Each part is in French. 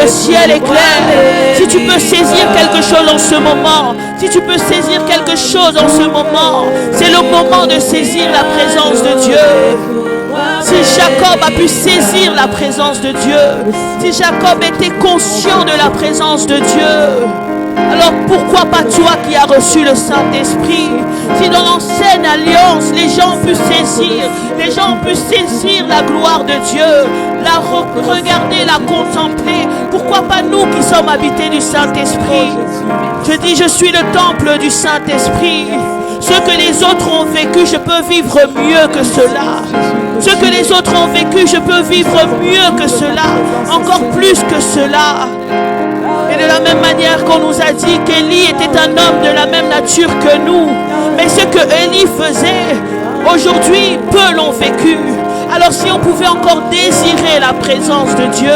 le ciel est clair, si tu peux saisir quelque chose en ce moment, si tu peux saisir quelque chose en ce moment, c'est le moment de saisir la présence de Dieu. Si Jacob a pu saisir la présence de Dieu, si Jacob était conscient de la présence de Dieu, alors pourquoi pas toi qui as reçu le Saint-Esprit? Si dans l'ancienne alliance, les gens ont pu saisir la gloire de Dieu, la regarder, la contempler, pourquoi pas nous qui sommes habités du Saint-Esprit? Je dis, je suis le temple du Saint-Esprit. Ce que les autres ont vécu, je peux vivre mieux que cela. Ce que les autres ont vécu, je peux vivre mieux que cela, encore plus que cela. Et de la même manière qu'on nous a dit qu'Élie était un homme de la même nature que nous, mais ce que Élie faisait, aujourd'hui, peu l'ont vécu. Alors si on pouvait encore désirer la présence de Dieu,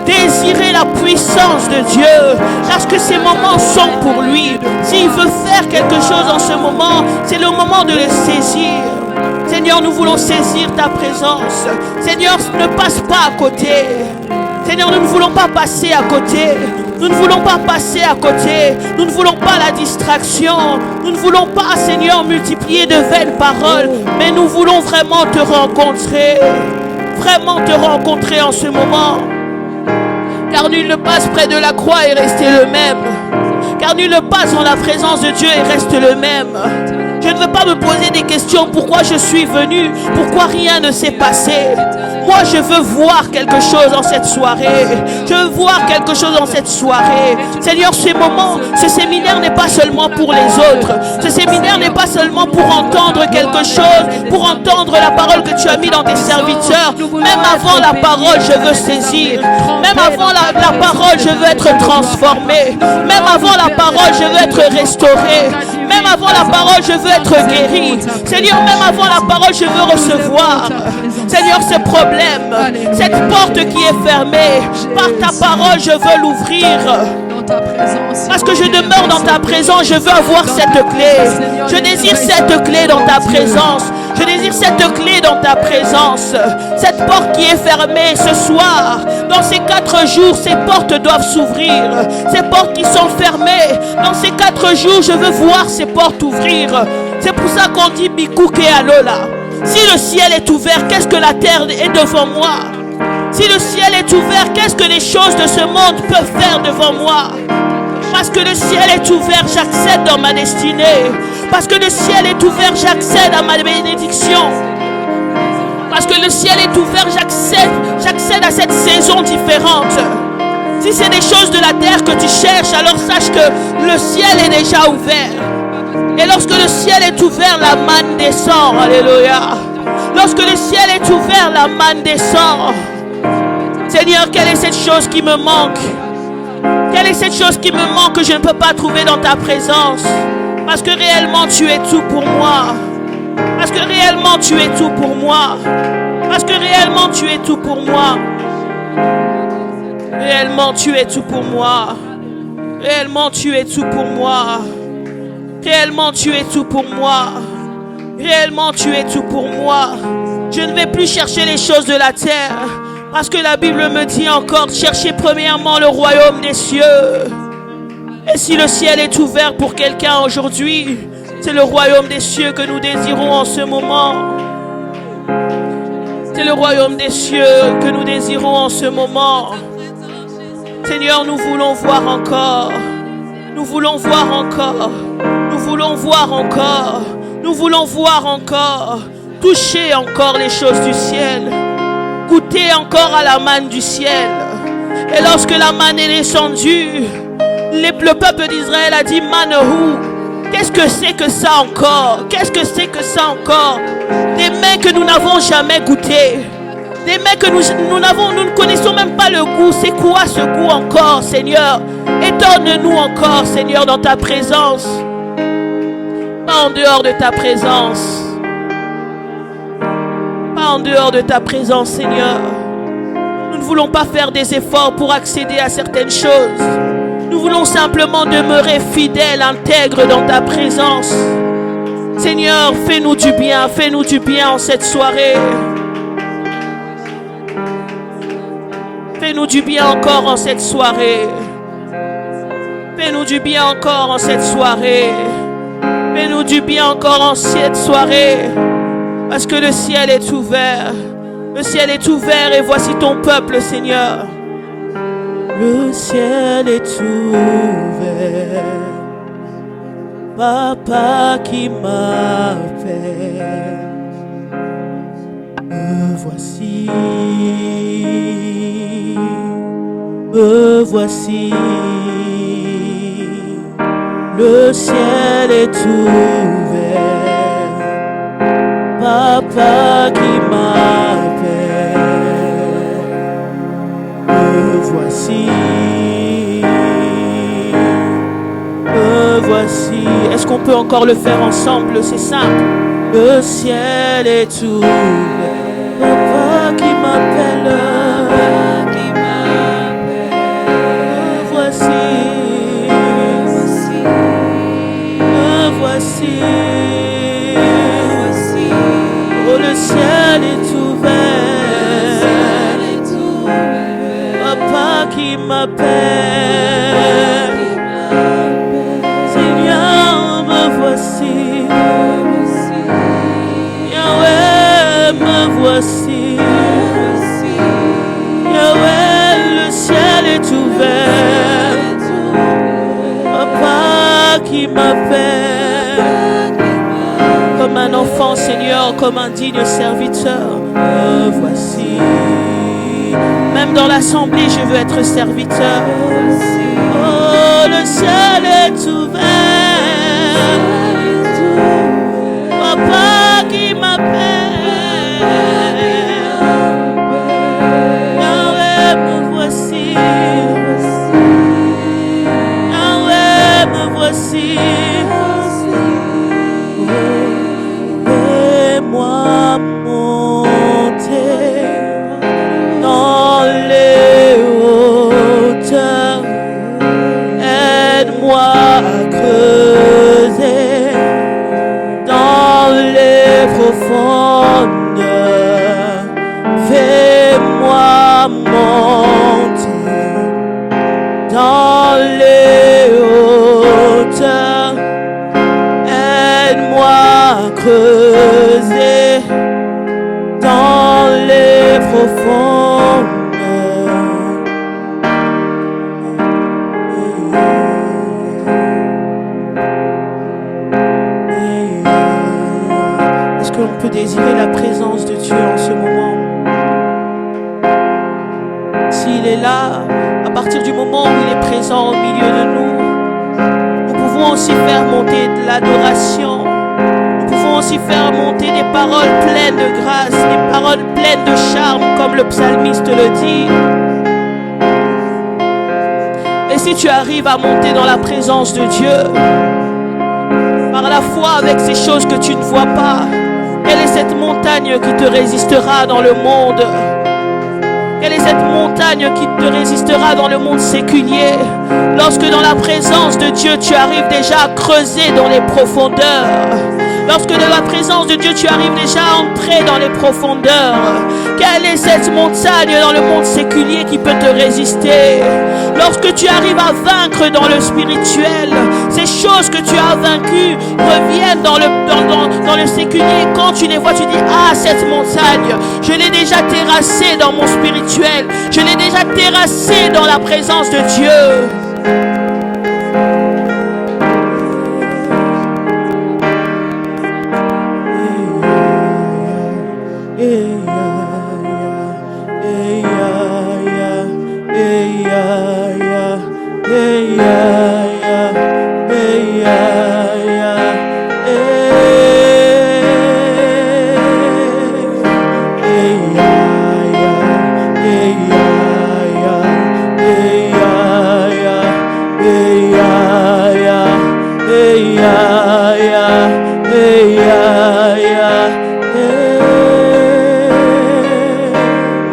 désirer la puissance de Dieu, parce que ces moments sont pour lui. S'il veut faire quelque chose en ce moment, c'est le moment de le saisir. Seigneur, nous voulons saisir ta présence. Seigneur, ne passe pas à côté. Seigneur, nous ne voulons pas passer à côté. Nous ne voulons pas passer à côté. Nous ne voulons pas la distraction. Nous ne voulons pas, Seigneur, multiplier de vaines paroles. Mais nous voulons vraiment te rencontrer. Vraiment te rencontrer en ce moment. Car nul ne passe près de la croix et reste le même. Car nul ne passe en la présence de Dieu et reste le même. Je ne veux pas me poser des questions. Pourquoi je suis venu? Pourquoi rien ne s'est passé? Moi, je veux voir quelque chose en cette soirée. Je veux voir quelque chose en cette soirée. Seigneur, ce moment, ce séminaire n'est pas seulement pour les autres. Ce séminaire n'est pas seulement pour entendre quelque chose, pour entendre la parole que tu as mis dans tes serviteurs. Même avant la parole, je veux saisir. Même avant la parole, je veux être transformé. Même avant la parole, je veux être restauré. Même avant la parole, je veux être guéri. Seigneur, même avant la parole, je veux recevoir. Seigneur, ce problème, cette porte qui est fermée, par ta parole, je veux l'ouvrir. Parce que je demeure dans ta présence, je veux avoir cette clé. Je désire cette clé dans ta présence. Je désire cette clé dans ta présence. Cette porte qui est fermée ce soir, dans ces 4 jours, ces portes doivent s'ouvrir. Ces portes qui sont fermées, dans ces 4 jours, je veux voir ces portes ouvrir. C'est pour ça qu'on dit Bikouke Alola. Si le ciel est ouvert, qu'est-ce que la terre est devant moi? Si le ciel est ouvert, qu'est-ce que les choses de ce monde peuvent faire devant moi? Parce que le ciel est ouvert, j'accède dans ma destinée. Parce que le ciel est ouvert, j'accède à ma bénédiction. Parce que le ciel est ouvert, j'accède à cette saison différente. Si c'est des choses de la terre que tu cherches, alors sache que le ciel est déjà ouvert. Et lorsque le ciel est ouvert, la manne descend. Alléluia. Lorsque le ciel est ouvert, la manne descend. Seigneur, quelle est cette chose qui me manque? Quelle est cette chose qui me manque que je ne peux pas trouver dans ta présence? Parce que réellement tu es tout pour moi. Parce que réellement tu es tout pour moi. Parce que réellement tu es tout pour moi. Réellement tu es tout pour moi. Réellement tu es tout pour moi. Réellement tu es tout pour moi. Réellement tu es tout pour moi. Je ne vais plus chercher les choses de la terre. Parce que la Bible me dit encore, cherchez premièrement le royaume des cieux. Et si le ciel est ouvert pour quelqu'un aujourd'hui, c'est le royaume des cieux que nous désirons en ce moment. C'est le royaume des cieux que nous désirons en ce moment. Seigneur, nous voulons voir encore. Nous voulons voir encore. Nous voulons voir encore. Nous voulons voir encore. Toucher encore les choses du ciel. Goûter encore à la manne du ciel. Et lorsque la manne est descendue, le peuple d'Israël a dit, Manahou, qu'est-ce que c'est que ça encore? Qu'est-ce que c'est que ça encore? Des mets que nous n'avons jamais goûté. Des mets que nous ne connaissons même pas le goût. C'est quoi ce goût encore, Seigneur? Étonne-nous encore, Seigneur, dans ta présence. Pas en dehors de ta présence. Pas en dehors de ta présence, Seigneur. Nous ne voulons pas faire des efforts pour accéder à certaines choses. Nous voulons simplement demeurer fidèles, intègres dans ta présence. Seigneur, fais-nous du bien en cette soirée. Fais-nous du bien encore en cette soirée. Fais-nous du bien encore en cette soirée. Fais-nous du bien encore en cette soirée. Parce que le ciel est ouvert. Le ciel est ouvert et voici ton peuple, Seigneur. Le ciel est ouvert. Papa qui m'appelle. Me voici. Me voici. Le ciel est ouvert. Papa qui m'appelle. Me voici. Me voici. Est-ce qu'on peut encore le faire ensemble? C'est simple. Le ciel est ouvert. Papa qui m'appelle. Me voici. Oh, le ciel est ouvert. Papa qui m'appelle. Seigneur, me voici. Yahweh, me voici. Yahweh, le ciel est ouvert. Papa qui m'appelle. Comme un enfant, Seigneur, comme un digne serviteur. Me voici. Même dans l'assemblée, je veux être serviteur. Oh, le ciel est ouvert. Papa qui m'appelle. Yahweh, me voici. Yahweh, me voici. Moi monter dans les hauteurs, aide-moi à creuser dans les profondeurs, fais-moi monter dans les hauteurs, aide-moi à creuser dans les profondeurs. Est-ce qu'on peut désirer la présence de Dieu en ce moment? S'il est là, à partir du moment où il est présent au milieu de nous, nous pouvons aussi faire monter de l'adoration. Aussi faire monter des paroles pleines de grâce, des paroles pleines de charme, comme le psalmiste le dit. Et si tu arrives à monter dans la présence de Dieu, par la foi avec ces choses que tu ne vois pas, quelle est cette montagne qui te résistera dans le monde? Quelle est cette montagne qui te résistera dans le monde séculier? Lorsque dans la présence de Dieu, tu arrives déjà à creuser dans les profondeurs. Lorsque dans la présence de Dieu, tu arrives déjà à entrer dans les profondeurs. Quelle est cette montagne dans le monde séculier qui peut te résister? Lorsque tu arrives à vaincre dans le spirituel, ces choses que tu as vaincues reviennent dans le séculier. Quand tu les vois, tu dis, ah, cette montagne, je l'ai déjà terrassée dans mon spirituel. Je l'ai déjà terrassée dans la présence de Dieu.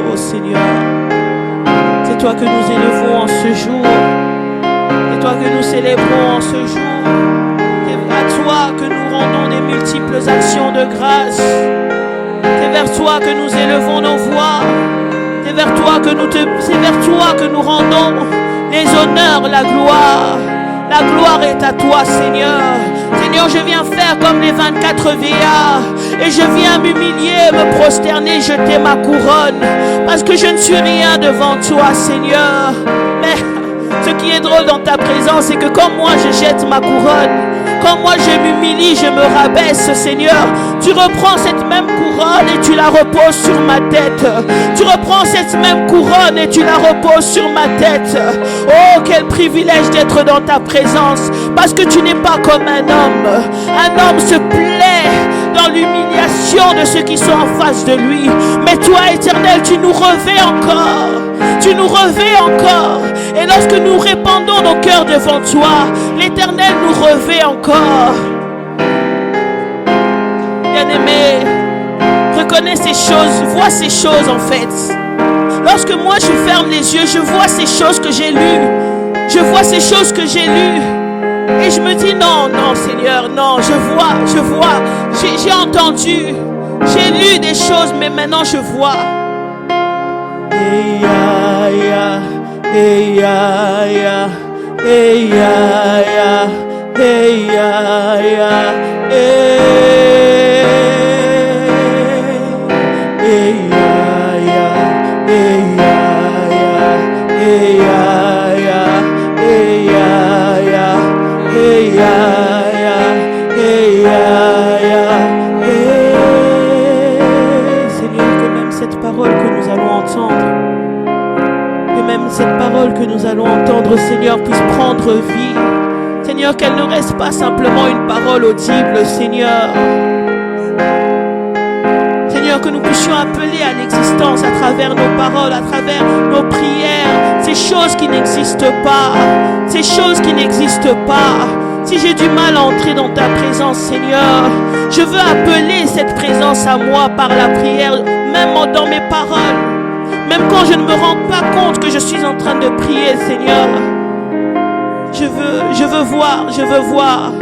Oh Seigneur, c'est toi que nous élevons en ce jour. C'est toi que nous célébrons en ce jour. C'est à toi que nous rendons des multiples actions de grâce. C'est vers toi que nous élevons nos voix. C'est vers toi que nous rendons les honneurs, la gloire. La gloire est à toi, Seigneur. Seigneur, je viens faire comme les 24 vieillards. Et je viens m'humilier, me prosterner, jeter ma couronne. Parce que je ne suis rien devant toi, Seigneur. Mais ce qui est drôle dans ta présence, c'est que comme moi je jette ma couronne, comme moi je m'humilie, je me rabaisse, Seigneur, tu reprends cette même couronne et tu la reposes sur ma tête. Tu reprends cette même couronne et tu la reposes sur ma tête. Oh, quel privilège d'être dans ta présence, parce que tu n'es pas comme un homme. Un homme se plaît dans l'humiliation de ceux qui sont en face de lui. Mais toi, Éternel, tu nous revais encore. Tu nous revais encore. Et lorsque nous répandons nos cœurs devant toi, l'Éternel nous revêt encore. Bien-aimé, reconnais ces choses, vois ces choses en fait. Lorsque moi je ferme les yeux, je vois ces choses que j'ai lues. Je vois ces choses que j'ai lues. Et je me dis non, non Seigneur, non, je vois. J'ai entendu, j'ai lu des choses, mais maintenant je vois. Hey, ya, ya. Hey ya ya, hey ya ya, hey ya ya, hey ya ya, hey ya ya, hey ya ya, hey ya ya, hey ya ya, hey ya ya, Seigneur, que même cette parole que nous allons entendre, même cette parole que nous allons entendre, Seigneur, puisse prendre vie. Seigneur, qu'elle ne reste pas simplement une parole audible, Seigneur. Seigneur, que nous puissions appeler à l'existence à travers nos paroles, à travers nos prières, ces choses qui n'existent pas, ces choses qui n'existent pas. Si j'ai du mal à entrer dans ta présence, Seigneur, je veux appeler cette présence à moi par la prière, même dans mes paroles. Même quand je ne me rends pas compte que je suis en train de prier, Seigneur, je veux voir, je veux voir,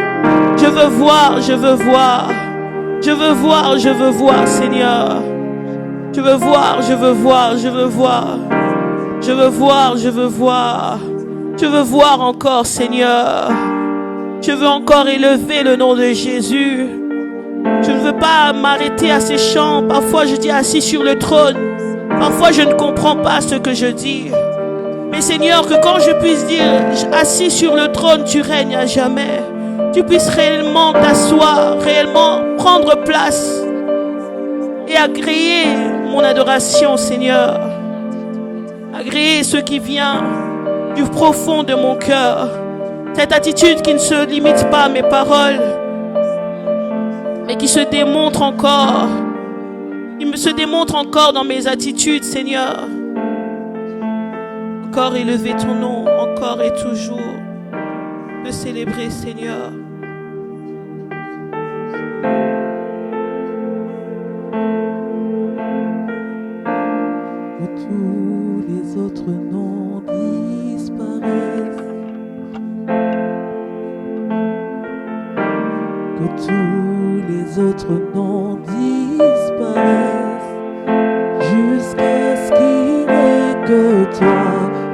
je veux voir, je veux voir, je veux voir, je veux voir, Seigneur. Je veux voir, je veux voir, je veux voir, je veux voir, je veux voir, je veux voir encore, Seigneur. Je veux encore élever le nom de Jésus. Je ne veux pas m'arrêter à ces chants. Parfois je dis assis sur le trône. Parfois, je ne comprends pas ce que je dis. Mais Seigneur, que quand je puisse dire, assis sur le trône, tu règnes à jamais. Tu puisses réellement t'asseoir, réellement prendre place et agréer mon adoration, Seigneur. Agréer ce qui vient du profond de mon cœur. Cette attitude qui ne se limite pas à mes paroles, mais qui se démontre encore. Il me se démontre encore dans mes attitudes, Seigneur. Encore élever ton nom, encore et toujours. Le célébrer, Seigneur. Que tous les autres noms disparaissent. Que tous les autres noms disparaissent. Jusqu'à ce qu'il n'ait que toi,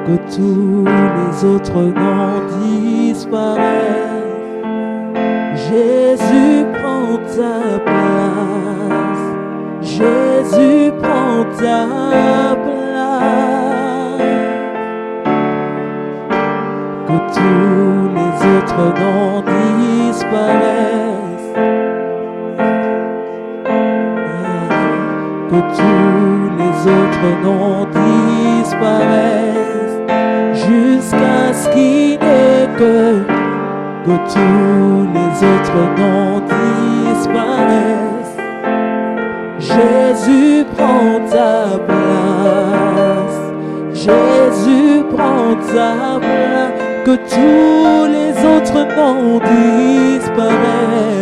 que tous les autres noms disparaissent. Jésus prend ta place, Jésus prend ta place. Que tous les autres noms disparaissent. Que tous les autres noms disparaissent, jusqu'à ce qu'il n'ait que tous les autres noms disparaissent. Jésus prend ta place, Jésus prend ta place. Que tous les autres noms disparaissent.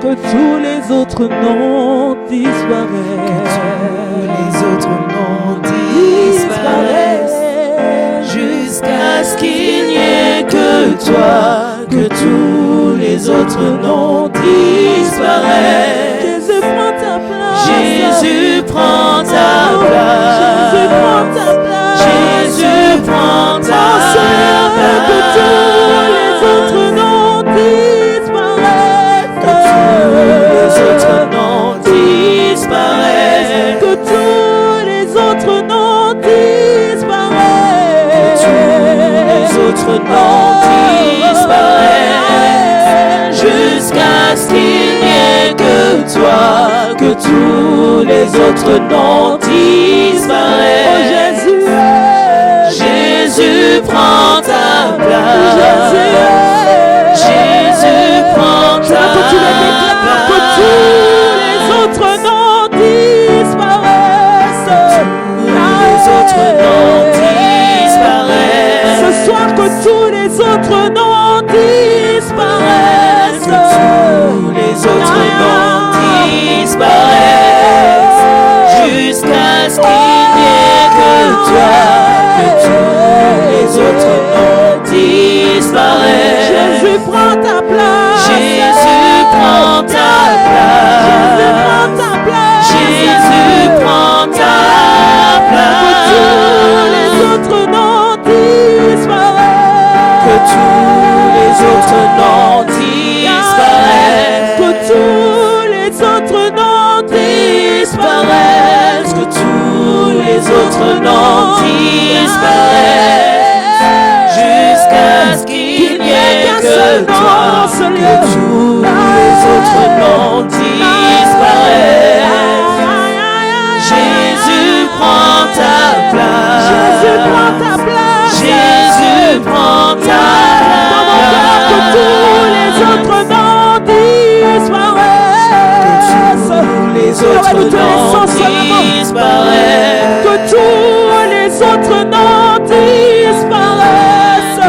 Que tous les autres noms disparaissent. Que tous les autres noms disparaissent. Jusqu'à ce qu'il n'y ait que toi. Que tous les autres noms disparaissent. autres noms disparaissent, jusqu'à ce qu'il n'y ait que toi, que tous les autres noms disparaissent. Jésus prend ta place. Jésus prend ta place. Que tous les autres noms disparaissent. Les autres noms disparaissent. Ce soir que tous les autres noms disparaissent. Tous les autres noms disparaissent, jusqu'à ce qu'il n'y ait que toi, que tous les autres noms disparaissent. Jésus prend ta place. Jésus prend ta place. Jésus prend ta place. Jésus prend ta place. Que tous les autres noms disparaissent. Que tous les autres noms disparaissent. Que tous les autres noms disparaissent. Que tous les autres noms disparaissent, jusqu'à ce qu'il n'y ait que toi, que tous les autres noms disparaissent. Jésus prend ta place. Jésus prend ta place. Jésus prend ta place. Que tous les autres noms disparaissent. Que tous les autres noms disparaissent. Que tous les autres noms disparaissent.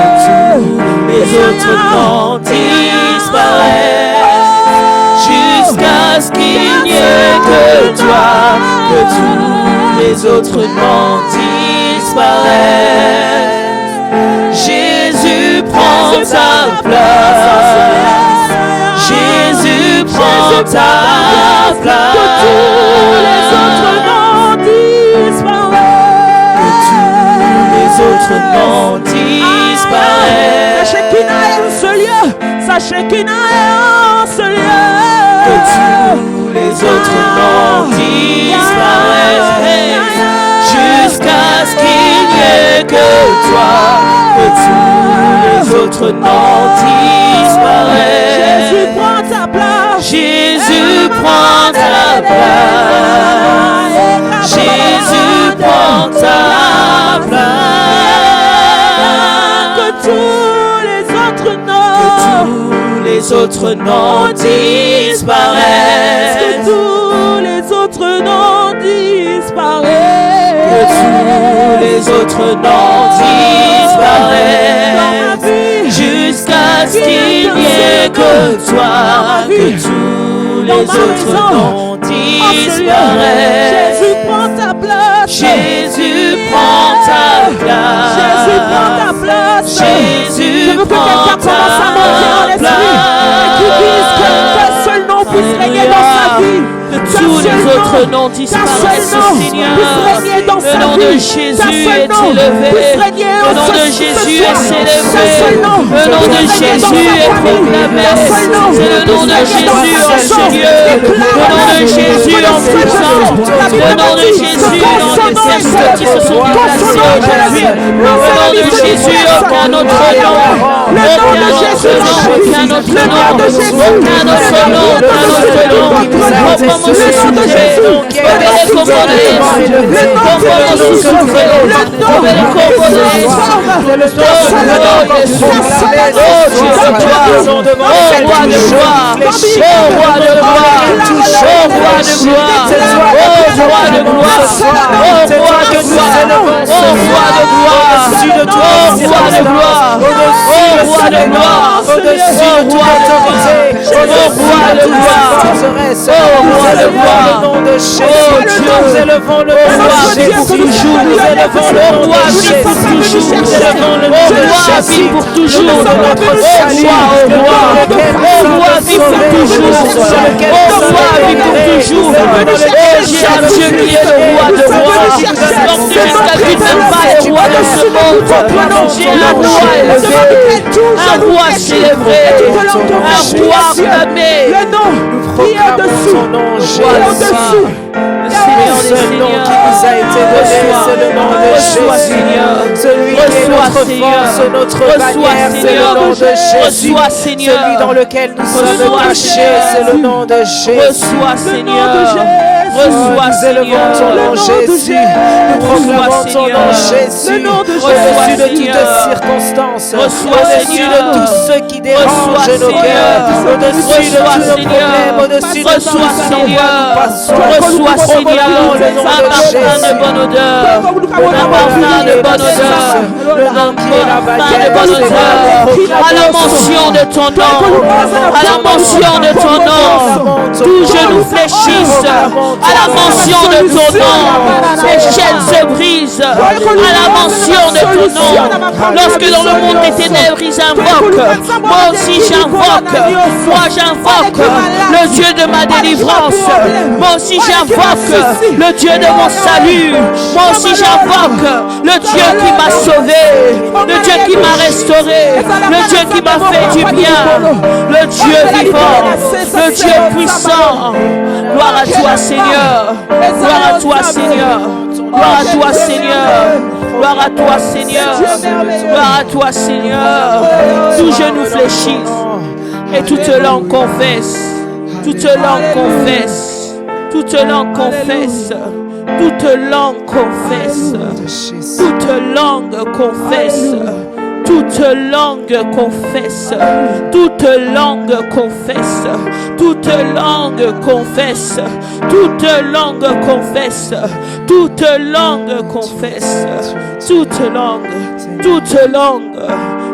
Les autres noms disparaissent, jusqu'à ce qu'il n'y ait que toi, que tous les autres noms disparaissent. Jésus prend ta place. Jésus prend ta place. Que tous les autres noms disparaissent. Les autres noms disparaissent. Sachez qu'il n'a un seul lieu. Sachez qu'il n'a un seul lieu. Que tous les autres noms disparaissent, jusqu'à ce qu'il n'y ait que toi, que tous les autres noms disparaissent. Jésus prend ta place. Jésus prend ta place. Jésus prend ta place. Que tous les autres noms. Les autres noms disparaissent. Que tous les autres noms disparaissent. Que tous les autres noms disparaissent, jusqu'à ce qu'il n'y ait que toi, que tous les autres noms disparaissent. Jésus prend ta place. Jésus prend ta place. Jésus prend ta place. Jésus Je veux que quelqu'un commence à monter dans l'esprit et qu'il dise qu'un seul nom puisse régner dans sa vie. Que tous les autres noms disparaissent, Seigneur. Le nom de Jésus est élevé. Le nom de Jésus est célébré. Le nom de Jésus est proclamé. C'est le nom de Jésus en ce lieu. Le nom de Jésus en puissance. Le nom de Jésus dans les cercles qui se sont déplacés aujourd'hui. Le nom de Jésus aucun autre nom. Aucun autre nom. Aucun autre nom. Aucun autre nom. Aucun autre nom. Nous élevons le roi pour toujours. Nous élevons le roi pour toujours. Nous élevons le roi pour toujours. Notre salut, au roi vit pour toujours. Au roi vit pour toujours. J'ai un Dieu qui est le roi de rois. Donc jusqu'à qui n'aime pas les rois de ce monde. J'ai un roi élevé, un roi célébré, un roi acclamé. Le nom qui est au-dessous. Son nom, Qui est au-dessous. Seigneur des seul nom qui Seigneurs. nous a été donné, c'est le nom de Reçois, Jésus. Seigneur. Celui qui est Reçois, notre Seigneur. force, notre Reçois, bannière, c'est le Seigneur. nom de Jésus. Reçois, Seigneur. Celui dans lequel nous sommes Reçois, cachés, Seigneur. c'est le nom de Jésus. Reçois, Seigneur. Oh, Reçois, nous élevons ton Seigneur. nom, Jésus. Nous proclamons ton nom, Jésus. Au-dessus de toutes circonstances, au-dessus de tout ce qui dérange nos cœurs, au-dessus de tous nos problèmes, au-dessus de tout ce par quoi nous passons. Reçois, Seigneur, un parfum de bonne odeur, un parfum de bonne odeur, un parfum de bonne odeur, à la mention de ton nom, à la mention de ton nom, tout genou fléchisse, à la mention de ton nom, les chaînes se brisent, à la mention de ton nom, lorsque dans le monde des ténèbres ils invoquent, moi aussi j'invoque, moi j'invoque le Dieu de ma délivrance, moi aussi j'invoque le Dieu de mon salut, moi aussi j'invoque le Dieu qui m'a sauvé, le Dieu qui m'a restauré, le Dieu qui m'a fait du bien, le Dieu vivant, le Dieu puissant. Gloire à toi Seigneur, gloire à toi Seigneur, gloire à toi Seigneur, gloire à toi Seigneur, gloire à toi Seigneur. Tout genou fléchisse et toute langue confesse, toute langue confesse, toute langue confesse, toute langue confesse, toute langue confesse, toute langue confesse, toute langue confesse, toute langue confesse, toute langue confesse, toute langue confesse, toute langue, toute langue,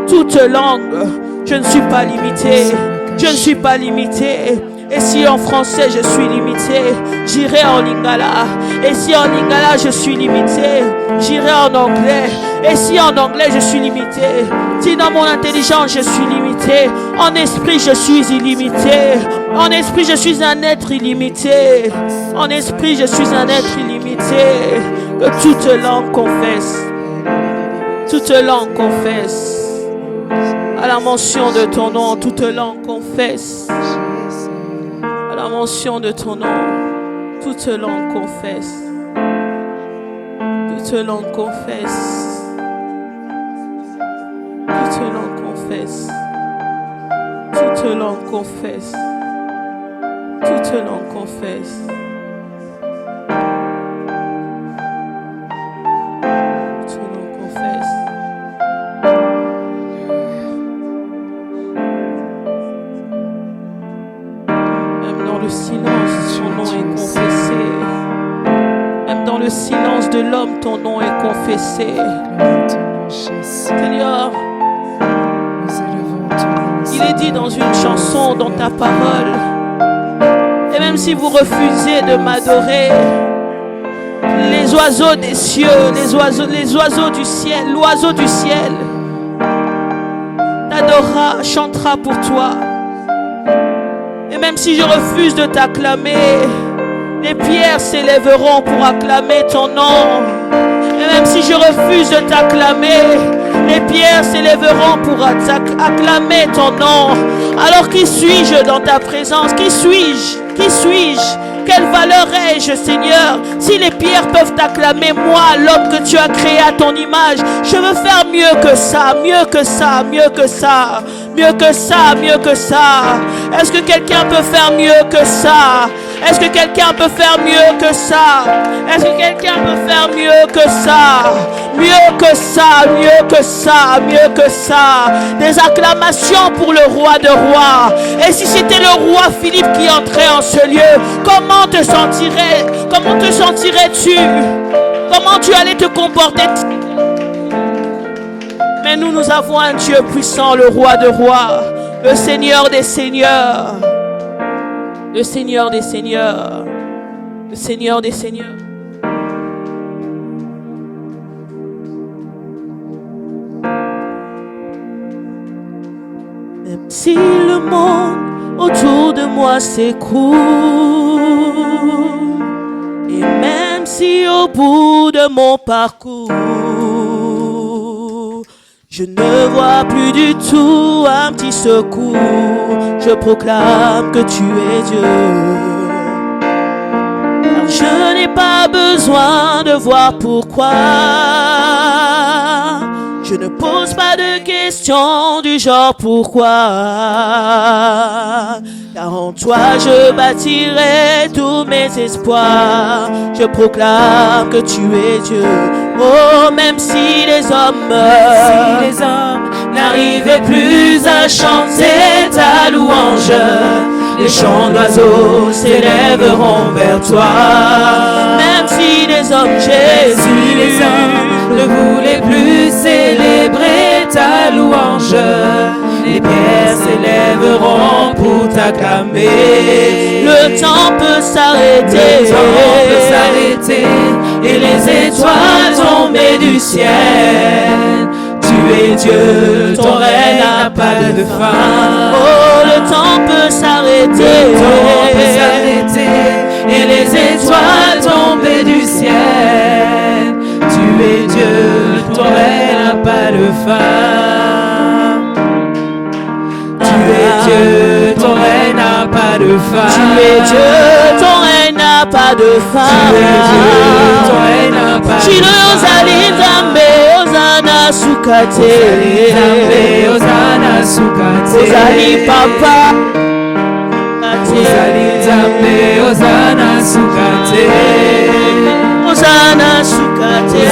toute langue. Je ne suis pas limité, je ne suis pas limité. Et si en français je suis limité, j'irai en lingala. Et si en lingala je suis limité, j'irai en anglais. Et si en anglais je suis limité, si dans mon intelligence je suis limité, en esprit je suis illimité. En esprit je suis un être illimité. En esprit je suis un être illimité. Que toute langue confesse, toute langue confesse. À la mention de ton nom, toute langue confesse. À la mention de ton nom, toute langue confesse. Toute langue confesse. Toute langue confesse. Toute langue confesse. Toute langue confesse. Toute langue confesse. Même dans le silence, son nom est confessé. Même dans le silence de l'homme, ton nom est confessé. Seigneur, il est dit dans une chanson, dans ta parole, et même si vous refusez de m'adorer, les oiseaux des cieux, les oiseaux du ciel, l'oiseau du ciel t'adorera, chantera pour toi. Et même si je refuse de t'acclamer, les pierres s'élèveront pour acclamer ton nom. Et même si je refuse de t'acclamer, les pierres s'élèveront pour acclamer ton nom. Alors qui suis-je dans ta présence? Qui suis-je? Qui suis-je? Quelle valeur ai-je, Seigneur? Si les pierres peuvent t'acclamer, moi, l'homme que tu as créé à ton image, je veux faire mieux que ça, mieux que ça, mieux que ça, mieux que ça, mieux que ça. Est-ce que quelqu'un peut faire mieux que ça? Est-ce que quelqu'un peut faire mieux que ça? Est-ce que quelqu'un peut faire mieux que ça? Mieux que ça, mieux que ça, mieux que ça. Des acclamations pour le roi de rois. Et si c'était le roi Philippe qui entrait en ce lieu, comment te sentirais-tu? Comment tu allais te comporter? Mais nous avons un Dieu puissant, le roi de rois, le Seigneur des seigneurs. Le Seigneur des seigneurs, le Seigneur des seigneurs. Même si le monde autour de moi s'écroule, et même si au bout de mon parcours, je ne vois plus du tout un petit secours, je proclame que tu es Dieu. Car je n'ai pas pas besoin de voir pourquoi. Je ne pose pas de questions du genre pourquoi. Car en toi je bâtirai tous mes espoirs. Je proclame que tu es Dieu. Oh, même si les hommes n'arrivaient plus à chanter ta louange, les chants d'oiseaux s'élèveront vers toi. Même si les hommes, Jésus, les hommes ne voulaient plus célébrer ta louange, les pierres s'élèveront pour t'acclamer. Le temps peut s'arrêter, et les étoiles tomber du ciel. Tu es Dieu, ton règne n'a pas de fin. Oh, le temps peut s'arrêter, et les étoiles tomber du ciel. Tu es Dieu, ton règne n'a pas de fin. Tu es Dieu, ton règne n'a pas de fin. Tu es Dieu, ton règne n'a pas de fin. Tu es Dieu, ton règne n'a pas de fin. Osana sukate, Osana sukate, Osani papa, Osani Zambe, Osana sukate, Osana sukate,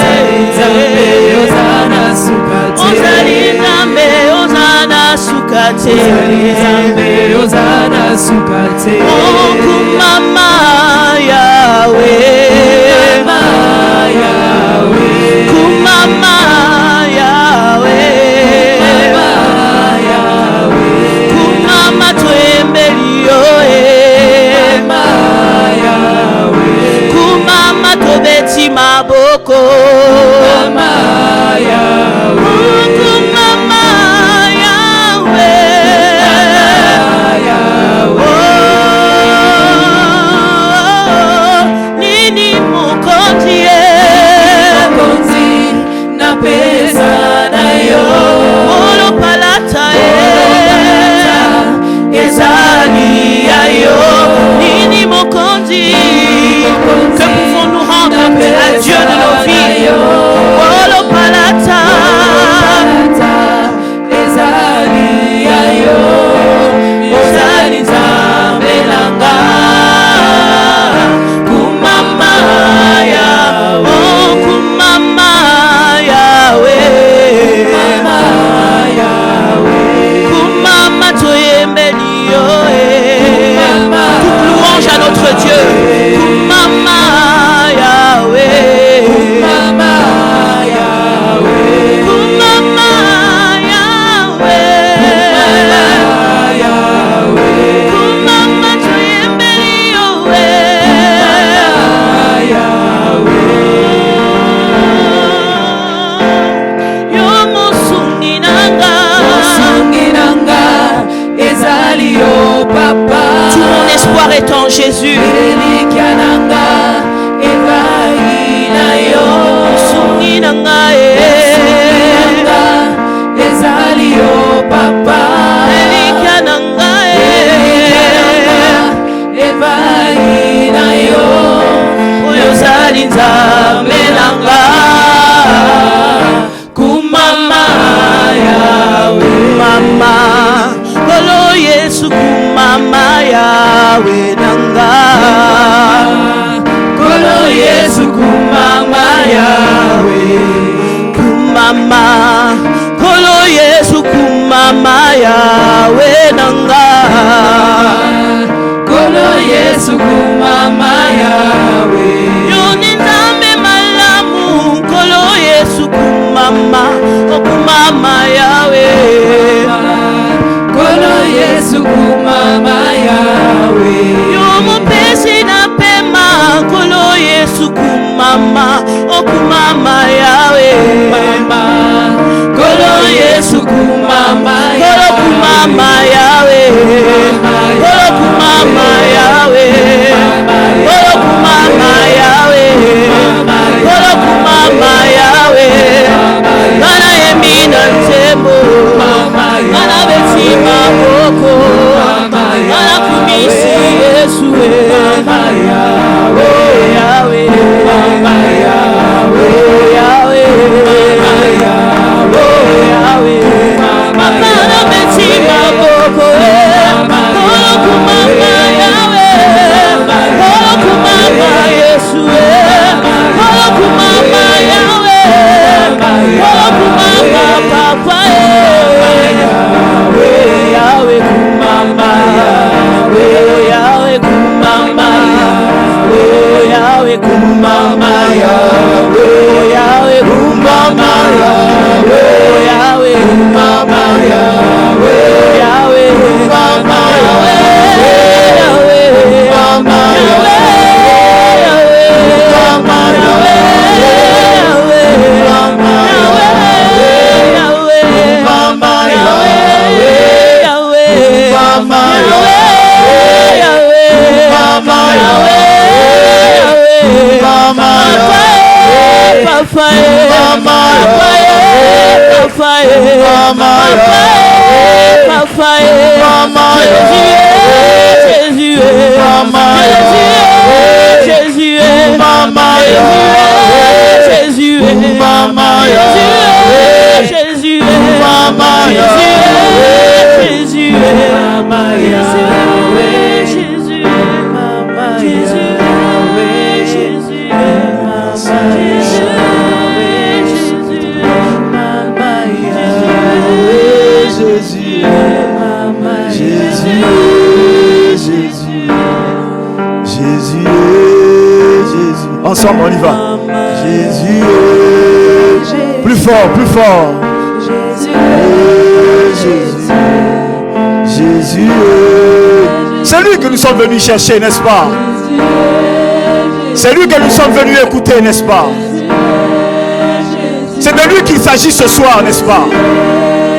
Osana sukate, Osani Zambe, Osana sukate, Zambe, Osana sukate. Oh kumama Yahweh, kumama Yahweh, kumama Yahweh, kumama tuembelio, kumama Yahweh, kumama tobeti maboko, kumama Yahweh, kumama Yahweh, nini mukontie na pesa na yo olo palata ezali ayo nini mokonzi. Que pouvons-nous rendre à Dieu de nos vies? Olo palata ezali ayo ezali zambelanga kumama ya oh kumama Yahweh, kumama toyembeli yo, toute louange à notre Dieu, kumama Yahweh, kumama Yahweh, kumama Yahweh, kumama toyembeli yo, tout mon espoir est en Jésus. Mama, Kolo Yesu kumama Yahweh nanga. Kolo Yesu kumama Yahweh, kumama. Kolo Yesu kumama Yahweh nanga. Kolo Yesu kumama Yahweh. Yoni nzambe malamu. Kolo Yesu kumama, kumama Yahweh. Kolo Yesu kumama Yahweh. Yo mupesi na pema. Kolo Yesu kumama, kumama Yahweh. Kolo Yesu kumama Yahweh. Kolo kumama Yahweh. Kolo kumama Yahweh. Kolo kumama Yahweh. Kolo kumama Yahweh. Kana yemina tembo. Kana betima boko. Kana kumisi Yesu. Yahweh, Yahweh. Ensemble, on y va. Jésus est. Plus fort, plus fort. Jésus est. Jésus est. C'est lui que nous sommes venus chercher, n'est-ce pas? C'est lui que nous sommes venus écouter, n'est-ce pas? C'est de lui qu'il s'agit ce soir, n'est-ce pas?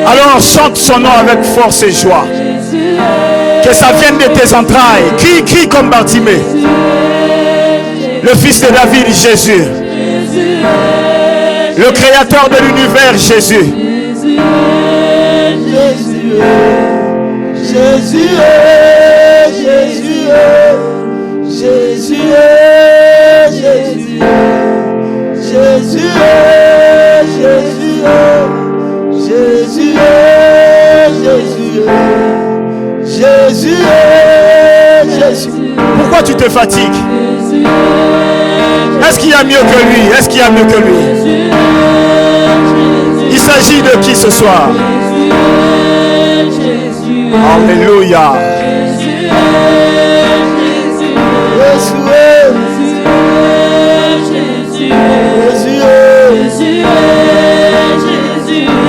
Alors chante son nom avec force et joie. Que ça vienne de tes entrailles. Crie, crie comme Bartimée. Le fils de David, Jésus. Le créateur de l'univers, Jésus. Jésus est. Jésus est. Jésus est. Jésus est. Jésus est. Jésus est. Jésus est. Jésus est. Jésus est. Jésus. Pourquoi tu te fatigues? Est-ce qu'il y a mieux que lui? Est-ce qu'il y a mieux que lui? Il s'agit de qui ce soir? Alléluia.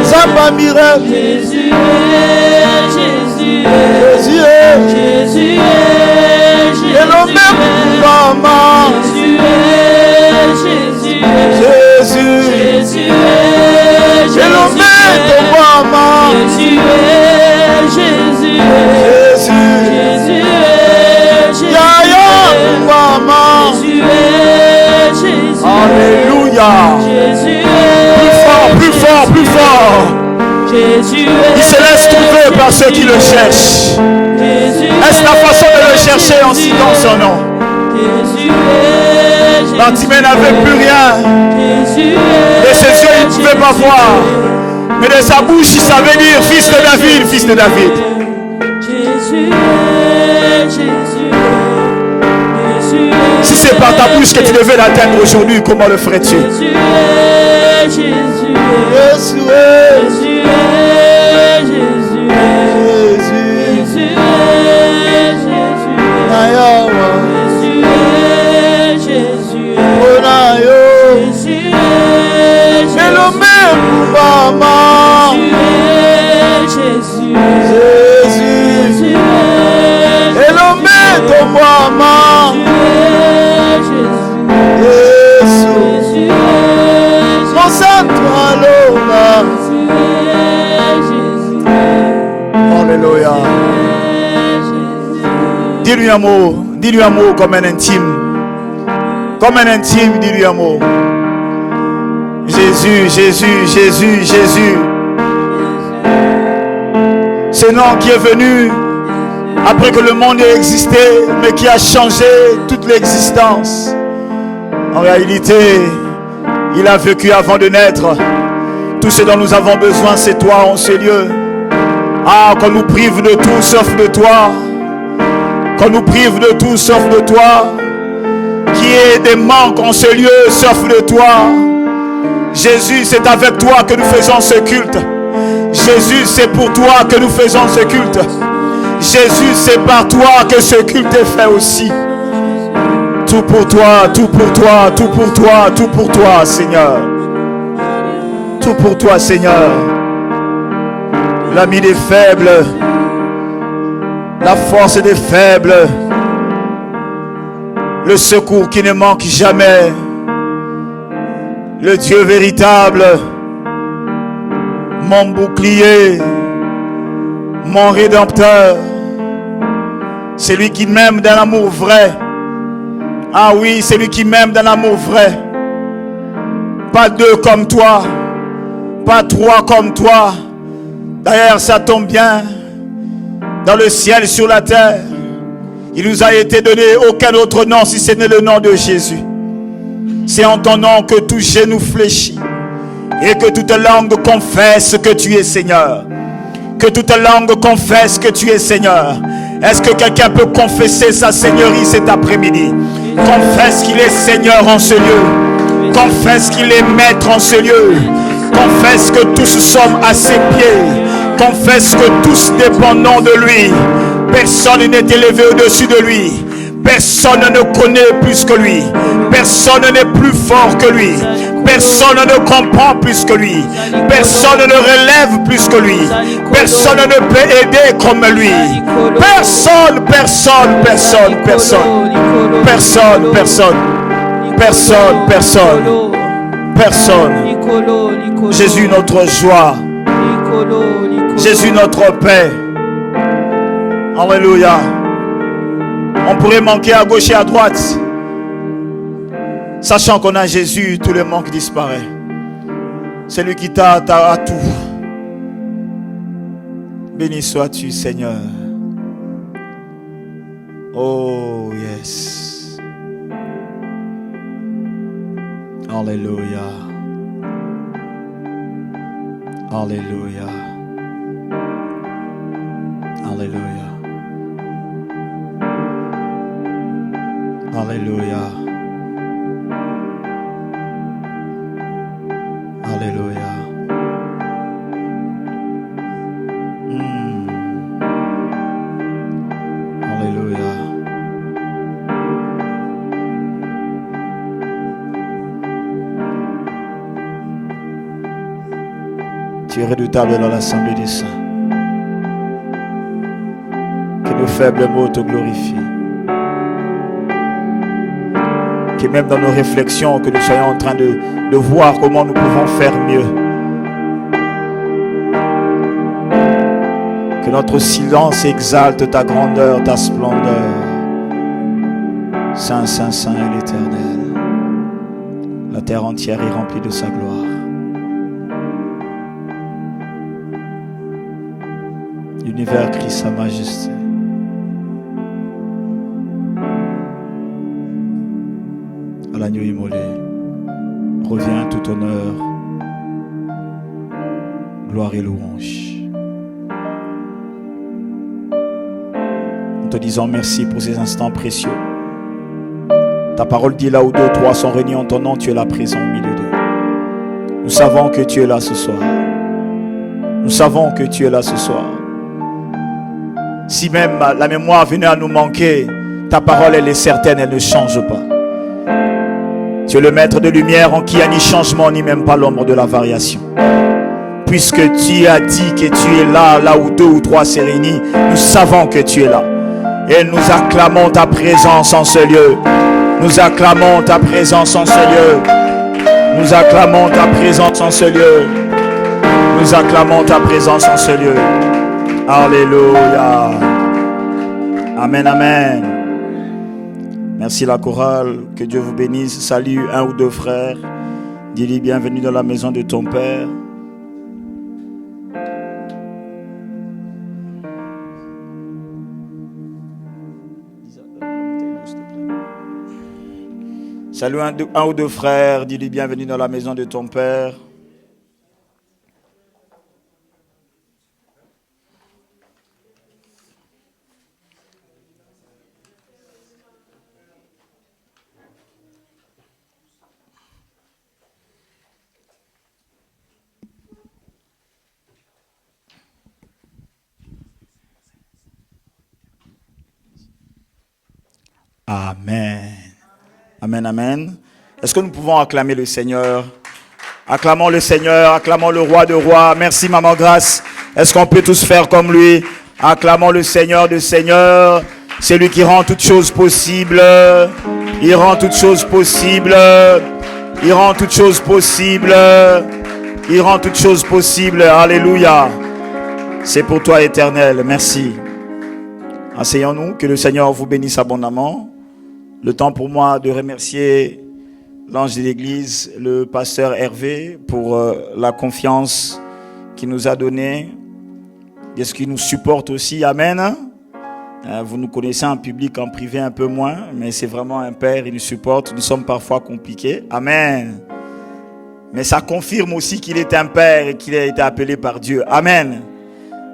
Samba miracle. Jésus est. Jésus est. Jésus est. Et le même maman. Jésus est. Jésus est. Jésus est. Et le même maman. Jésus est. Jésus est. Jésus est. Yaya maman. Jésus est. Jésus. Alléluia. Jésus est. Plus fort, plus fort, plus fort. Jésus est. Il se laisse trouver par ceux qui le cherchent. Est-ce la façon de le chercher en citant son nom? Bartimée n'avait plus rien. De ses yeux, il ne pouvait pas voir. Mais de sa bouche, il savait dire fils de David, fils de David. Si c'est par ta bouche que tu devais l'atteindre aujourd'hui, comment le ferais-tu? Jésus est. Maman, Jésus, Jésus, et l'homme de maman, Jésus, concentre-toi l'homme. Alléluia. Dis-lui un mot comme un intime. Comme un intime, dis-lui un mot. Jésus, Jésus, Jésus, Jésus. Ce nom qui est venu après que le monde ait existé, mais qui a changé toute l'existence. En réalité, il a vécu avant de naître. Tout ce dont nous avons besoin, c'est toi en ce lieu. Ah, qu'on nous prive de tout sauf de toi. Qu'on nous prive de tout sauf de toi. Qu'il y ait des manques en ce lieu sauf de toi. Jésus, c'est avec toi que nous faisons ce culte. Jésus, c'est pour toi que nous faisons ce culte. Jésus, c'est par toi que ce culte est fait aussi. Tout pour toi, tout pour toi, tout pour toi, tout pour toi, Seigneur. Tout pour toi, Seigneur. L'ami des faibles, la force des faibles, le secours qui ne manque jamais. Le Dieu véritable, mon bouclier, mon rédempteur, celui qui m'aime d'un amour vrai. Ah oui, celui qui m'aime d'un amour vrai. Pas deux comme toi. Pas trois comme toi. D'ailleurs, ça tombe bien. Dans le ciel, sur la terre, il nous a été donné aucun autre nom si ce n'est le nom de Jésus. C'est en ton nom que tout genou fléchit et que toute langue confesse que tu es Seigneur. Que toute langue confesse que tu es Seigneur. Est-ce que quelqu'un peut confesser sa seigneurie cet après-midi? Confesse qu'il est Seigneur en ce lieu. Confesse qu'il est maître en ce lieu. Confesse que tous sommes à ses pieds. Confesse que tous dépendons de lui. Personne n'est élevé au-dessus de lui. Personne ne connaît plus que lui. Personne n'est plus fort que lui. Personne ne comprend plus que lui. Personne ne relève plus que lui. Personne ne peut aider comme lui. Personne, personne, personne, personne. Personne, personne. Personne, personne. Personne. Jésus notre joie. Jésus notre paix. Alléluia. On pourrait manquer à gauche et à droite. Sachant qu'on a Jésus, tout le manque disparaît. C'est lui qui t'a à tout. Béni sois-tu, Seigneur. Oh, yes. Alléluia. Alléluia. Alléluia. Alléluia. Alléluia. Alléluia. Tu es redoutable dans l'assemblée des saints. Que nos faibles mots te glorifient. Que même dans nos réflexions, que nous soyons en train de voir comment nous pouvons faire mieux. Que notre silence exalte ta grandeur, ta splendeur. Saint, Saint, Saint est l'Éternel. La terre entière est remplie de sa gloire. L'univers crie sa majesté. À l'agneau immolé, revient tout honneur, gloire et louange. En te disant merci pour ces instants précieux. Ta parole dit là où deux ou trois sont réunis en ton nom, tu es là présent au milieu d'eux. Nous savons que tu es là ce soir. Nous savons que tu es là ce soir. Si même la mémoire venait à nous manquer, ta parole elle est certaine, elle ne change pas. Tu es le maître de lumière en qui il n'y a ni changement ni même pas l'ombre de la variation. Puisque tu as dit que tu es là, là où deux ou trois s'est réunis, nous savons que tu es là. Et nous acclamons ta présence en ce lieu. Nous acclamons ta présence en ce lieu. Nous acclamons ta présence en ce lieu. Nous acclamons ta présence en ce lieu. Alléluia. Amen, amen. Merci la chorale. Que Dieu vous bénisse. Salut un ou deux frères. Dis-lui bienvenue dans la maison de ton Père. Salut un ou deux frères. Dis-lui bienvenue dans la maison de ton Père. Amen. Amen, amen. Est-ce que nous pouvons acclamer le Seigneur? Acclamons le Seigneur, acclamons le Roi de rois. Merci, Maman Grâce. Est-ce qu'on peut tous faire comme lui? Acclamons le Seigneur de Seigneur. C'est lui qui rend toutes choses possibles. Il rend toutes choses possibles. Il rend toutes choses possibles. Il rend toutes choses possibles. Alléluia. C'est pour toi, Éternel. Merci. Asseyons-nous. Que le Seigneur vous bénisse abondamment. Le temps pour moi de remercier l'ange de l'église, le pasteur Hervé, pour la confiance qu'il nous a donnée et ce qu'il nous supporte aussi. Amen. Vous nous connaissez en public, en privé un peu moins, mais c'est vraiment un père, il nous supporte. Nous sommes parfois compliqués. Amen. Mais ça confirme aussi qu'il est un père et qu'il a été appelé par Dieu. Amen.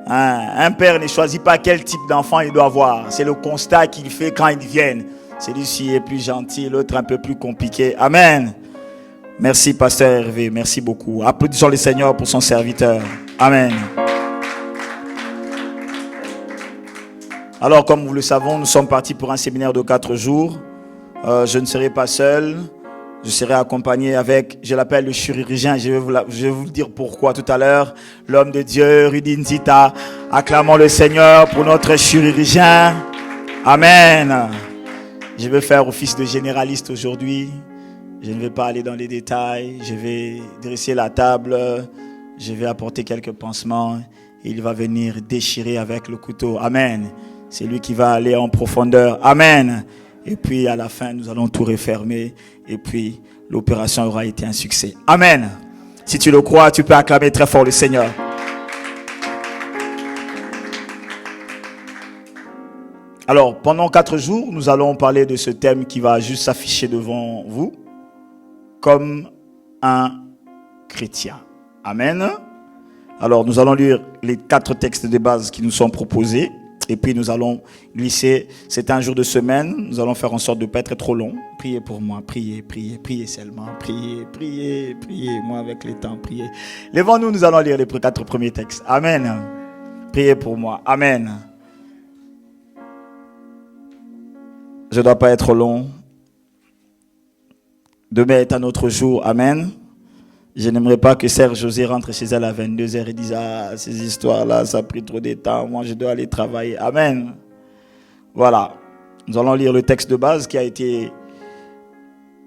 Un père ne choisit pas quel type d'enfant il doit avoir. C'est le constat qu'il fait quand ils viennent. Celui-ci est plus gentil, l'autre un peu plus compliqué. Amen. Merci, pasteur Hervé. Merci beaucoup. Applaudissons le Seigneur pour son serviteur. Amen. Alors, comme vous le savez, nous sommes partis pour un séminaire de 4 jours. Je ne serai pas seul. Je serai accompagné avec, je l'appelle le chirurgien. Je vais vous dire pourquoi tout à l'heure. L'homme de Dieu, Rudy Nzita. Acclamons le Seigneur pour notre chirurgien. Amen. Je vais faire office de généraliste aujourd'hui. Je ne vais pas aller dans les détails. Je vais dresser la table. Je vais apporter quelques pansements. Et il va venir déchirer avec le couteau. Amen. C'est lui qui va aller en profondeur. Amen. Et puis à la fin, nous allons tout refermer. Et puis l'opération aura été un succès. Amen. Si tu le crois, tu peux acclamer très fort le Seigneur. Alors, pendant 4 jours, nous allons parler de ce thème qui va juste s'afficher devant vous. Comme un chrétien. Amen. Alors, nous allons lire les 4 textes de base qui nous sont proposés. Et puis nous allons glisser, c'est un jour de semaine, nous allons faire en sorte de ne pas être trop long. Priez pour moi, priez seulement, priez, moi avec les temps, priez. Levons-nous, nous allons lire les 4 premiers textes. Amen. Priez pour moi, amen. Je ne dois pas être long. Demain est un autre jour, amen. Je n'aimerais pas que Serge José rentre chez elle à 22h et dise « Ah, ces histoires-là, ça a pris trop de temps. Moi, je dois aller travailler. » Amen. Voilà. Nous allons lire le texte de base qui a été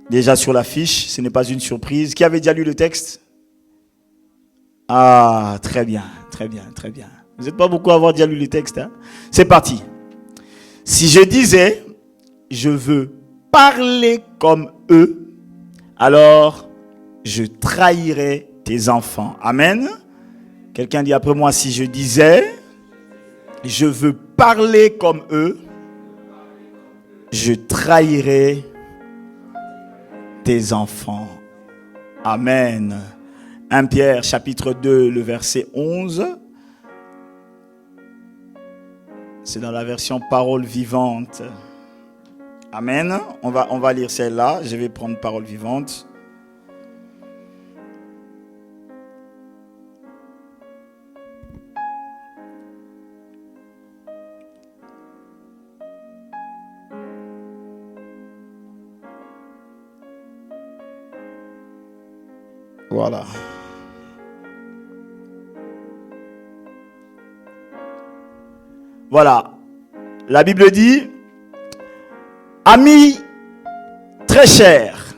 déjà sur l'affiche. Ce n'est pas une surprise. Qui avait déjà lu le texte? Ah, très bien. Vous n'êtes pas beaucoup à avoir déjà lu le texte. Hein? C'est parti. Si je disais « Je veux parler comme eux », alors je trahirai tes enfants. Amen. Quelqu'un dit après moi, si je disais, je veux parler comme eux, je trahirai tes enfants. Amen. 1 Pierre chapitre 2, le verset 11. C'est dans la version parole vivante. Amen. On va lire celle-là. Je vais prendre parole vivante. Voilà. Voilà. La Bible dit, amis très chers,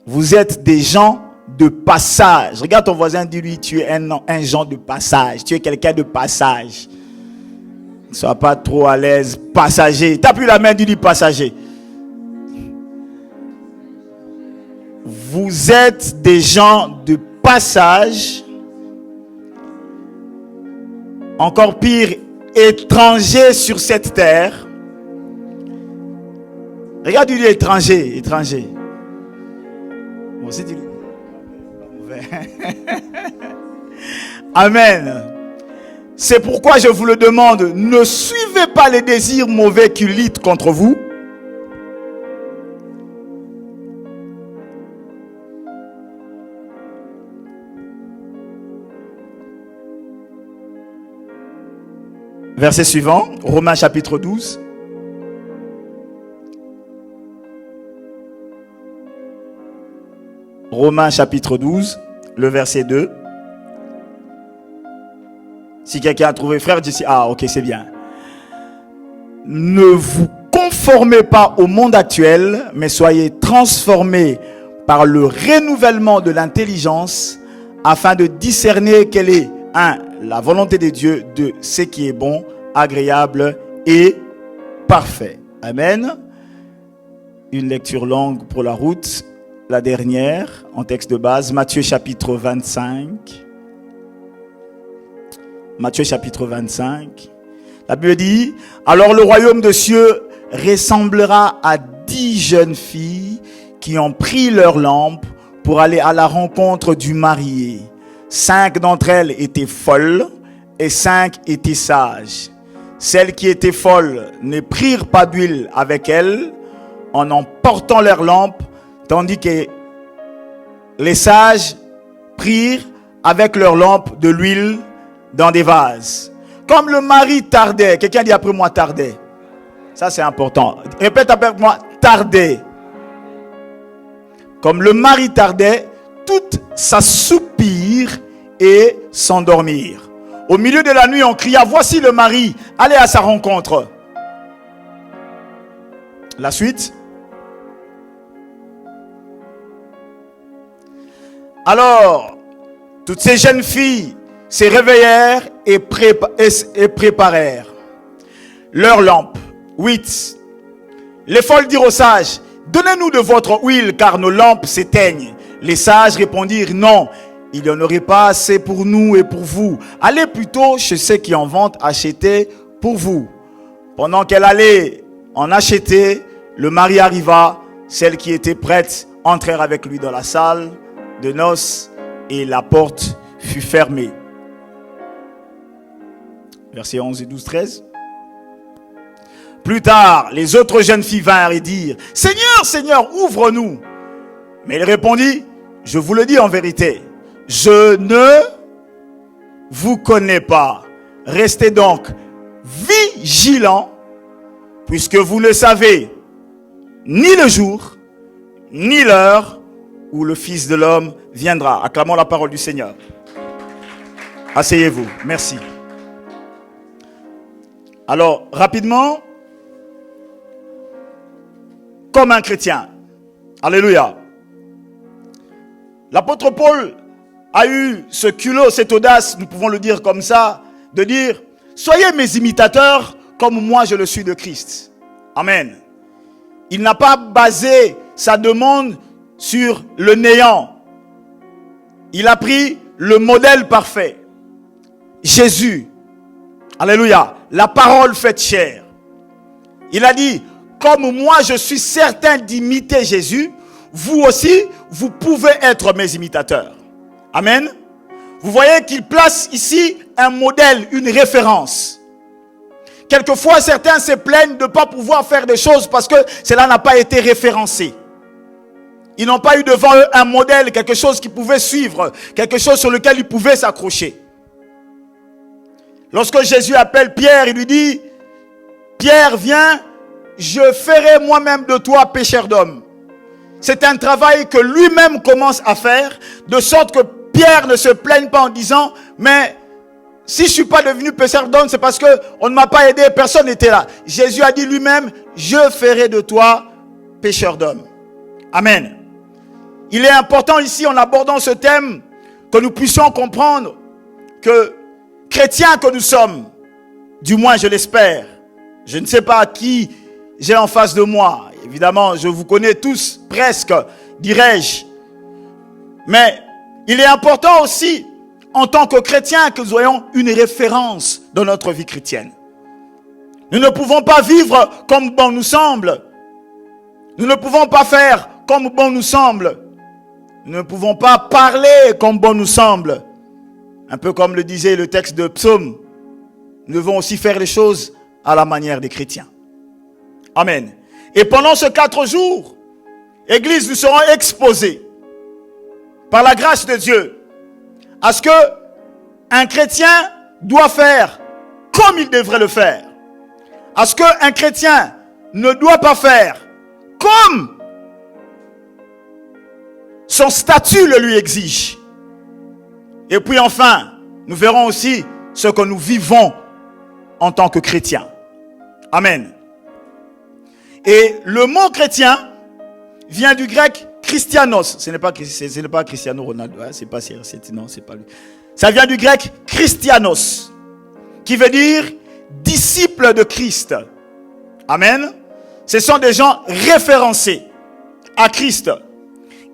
vous êtes des gens de passage. Regarde ton voisin, dis-lui, tu es un gens de passage. Tu es quelqu'un de passage. Ne sois pas trop à l'aise. Passager. Tape la main, dis-lui passager. Vous êtes des gens de passage. Encore pire, étrangers sur cette terre. Regarde, lui, étranger. Bon, c'est dit. Amen. C'est pourquoi je vous le demande, ne suivez pas les désirs mauvais qui luttent contre vous. Verset suivant, Romains chapitre 12. Romains chapitre 12, le verset 2. Si quelqu'un a trouvé frère, dis ah ok, c'est bien. Ne vous conformez pas au monde actuel, mais soyez transformés par le renouvellement de l'intelligence afin de discerner quelle est la volonté de Dieu, de ce qui est bon, agréable et parfait. Amen. Une lecture longue pour la route. la dernière en texte de base, Matthieu chapitre 25. Matthieu chapitre 25. La Bible dit, alors le royaume de cieux ressemblera à 10 jeunes filles qui ont pris leur lampe pour aller à la rencontre du marié. 5 d'entre elles étaient folles et 5 étaient sages. Celles qui étaient folles ne prirent pas d'huile avec elles en emportant leur lampe, tandis que les sages prirent avec leur lampe de l'huile dans des vases. Comme le mari tardait, quelqu'un dit après moi tardait. Ça c'est important. Répète après moi, tardait. Comme le mari tardait, toutes s'assoupirent et s'endormirent. Au milieu de la nuit, on cria, voici le mari, allez à sa rencontre. La suite. Alors, toutes ces jeunes filles se réveillèrent et préparèrent leurs lampes. 8. Les folles dirent aux sages, donnez-nous de votre huile car nos lampes s'éteignent. Les sages répondirent, non, il n'y en aurait pas assez pour nous et pour vous. Allez plutôt chez ceux qui en vendent acheter pour vous. Pendant qu'elle allait en acheter, le mari arriva, celles qui étaient prêtes entrèrent avec lui dans la salle de noces et la porte fut fermée. Versets 11 et 12, 13. Plus tard, les autres jeunes filles vinrent et dirent, Seigneur, Seigneur, ouvre-nous. Mais il répondit, je vous le dis en vérité, je ne vous connais pas. Restez donc vigilants, puisque vous ne savez ni le jour, ni l'heure où le Fils de l'homme viendra. Acclamons la parole du Seigneur. Asseyez-vous. Merci. Alors, rapidement, comme un chrétien. Alléluia. L'apôtre Paul a eu ce culot, cette audace, nous pouvons le dire comme ça, de dire, soyez mes imitateurs comme moi je le suis de Christ. Amen. Il n'a pas basé sa demande sur le néant. Il a pris le modèle parfait. Jésus. Alléluia. La parole faite chair. Il a dit, comme moi je suis certain d'imiter Jésus, vous aussi, vous pouvez être mes imitateurs. Amen. Vous voyez qu'il place ici un modèle, une référence. Quelquefois, certains se plaignent de ne pas pouvoir faire des choses parce que cela n'a pas été référencé. Ils n'ont pas eu devant eux un modèle, quelque chose qu'ils pouvaient suivre, quelque chose sur lequel ils pouvaient s'accrocher. Lorsque Jésus appelle Pierre, il lui dit, Pierre, viens, je ferai moi-même de toi pécheur d'hommes. C'est un travail que lui-même commence à faire, de sorte que Pierre ne se plaigne pas en disant, mais si je ne suis pas devenu pécheur d'hommes, c'est parce qu'on ne m'a pas aidé, personne n'était là. Jésus a dit lui-même, je ferai de toi pécheur d'hommes. Amen. Il est important ici, en abordant ce thème, que nous puissions comprendre que chrétiens que nous sommes, du moins je l'espère, je ne sais pas qui j'ai en face de moi. Évidemment, je vous connais tous, presque, dirais-je. Mais il est important aussi, en tant que chrétiens, que nous ayons une référence dans notre vie chrétienne. Nous ne pouvons pas vivre comme bon nous semble. Nous ne pouvons pas faire comme bon nous semble. Nous ne pouvons pas parler comme bon nous semble. Un peu comme le disait le texte de Psaume. Nous devons aussi faire les choses à la manière des chrétiens. Amen. Et pendant ces 4 jours, Église, nous serons exposés par la grâce de Dieu à ce que un chrétien doit faire comme il devrait le faire. À ce qu'un chrétien ne doit pas faire comme son statut le lui exige. Et puis enfin, nous verrons aussi ce que nous vivons en tant que chrétiens. Amen. Et le mot chrétien vient du grec Christianos. Ce n'est pas Cristiano Ronaldo, hein, c'est pas non, c'est pas lui. Ça vient du grec Christianos, qui veut dire disciple de Christ. Amen. Ce sont des gens référencés à Christ.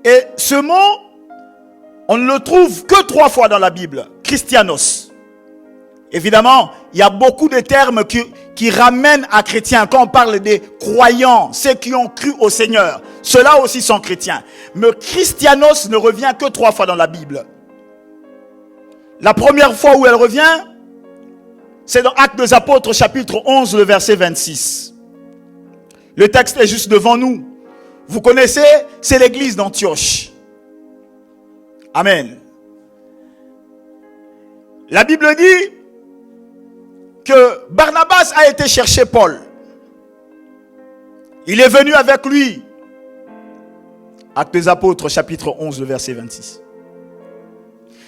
Et ce mot, on ne le trouve que 3 fois dans la Bible. Christianos. Évidemment, il y a beaucoup de termes qui ramènent à chrétien. Quand on parle des croyants, ceux qui ont cru au Seigneur, ceux-là aussi sont chrétiens. Mais Christianos ne revient que 3 fois dans la Bible. La première fois où elle revient, c'est dans Actes des Apôtres, chapitre 11, le verset 26. Le texte est juste devant nous. Vous connaissez, c'est l'église d'Antioche. Amen. La Bible dit que Barnabas a été chercher Paul. Il est venu avec lui. Actes des Apôtres, chapitre 11, le verset 26.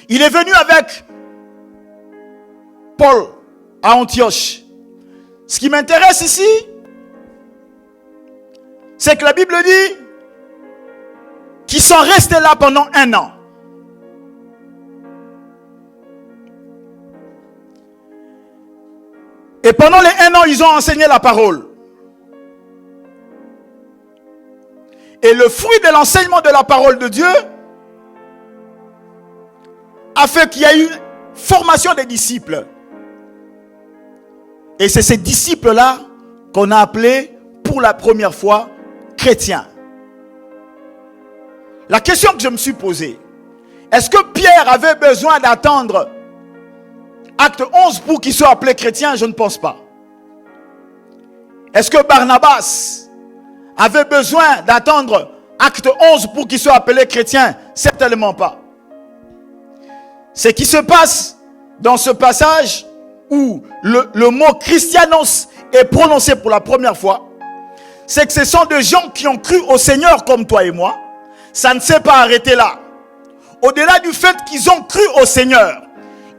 Il est venu avec Paul à Antioche. Ce qui m'intéresse ici, c'est que la Bible dit qu'ils sont restés là pendant 1 an. Et pendant les 1 an, ils ont enseigné la parole. Et le fruit de l'enseignement de la parole de Dieu a fait qu'il y a eu une formation des disciples. Et c'est ces disciples-là qu'on a appelés pour la première fois chrétiens. La question que je me suis posée, est-ce que Pierre avait besoin d'attendre Acte 11 pour qu'il soit appelé chrétien? Je ne pense pas. Est-ce que Barnabas avait besoin d'attendre Acte 11 pour qu'il soit appelé chrétien? Certainement pas. Ce qui se passe dans ce passage où le mot Christianos est prononcé pour la première fois, c'est que ce sont des gens qui ont cru au Seigneur comme toi et moi. Ça ne s'est pas arrêté là. Au-delà du fait qu'ils ont cru au Seigneur,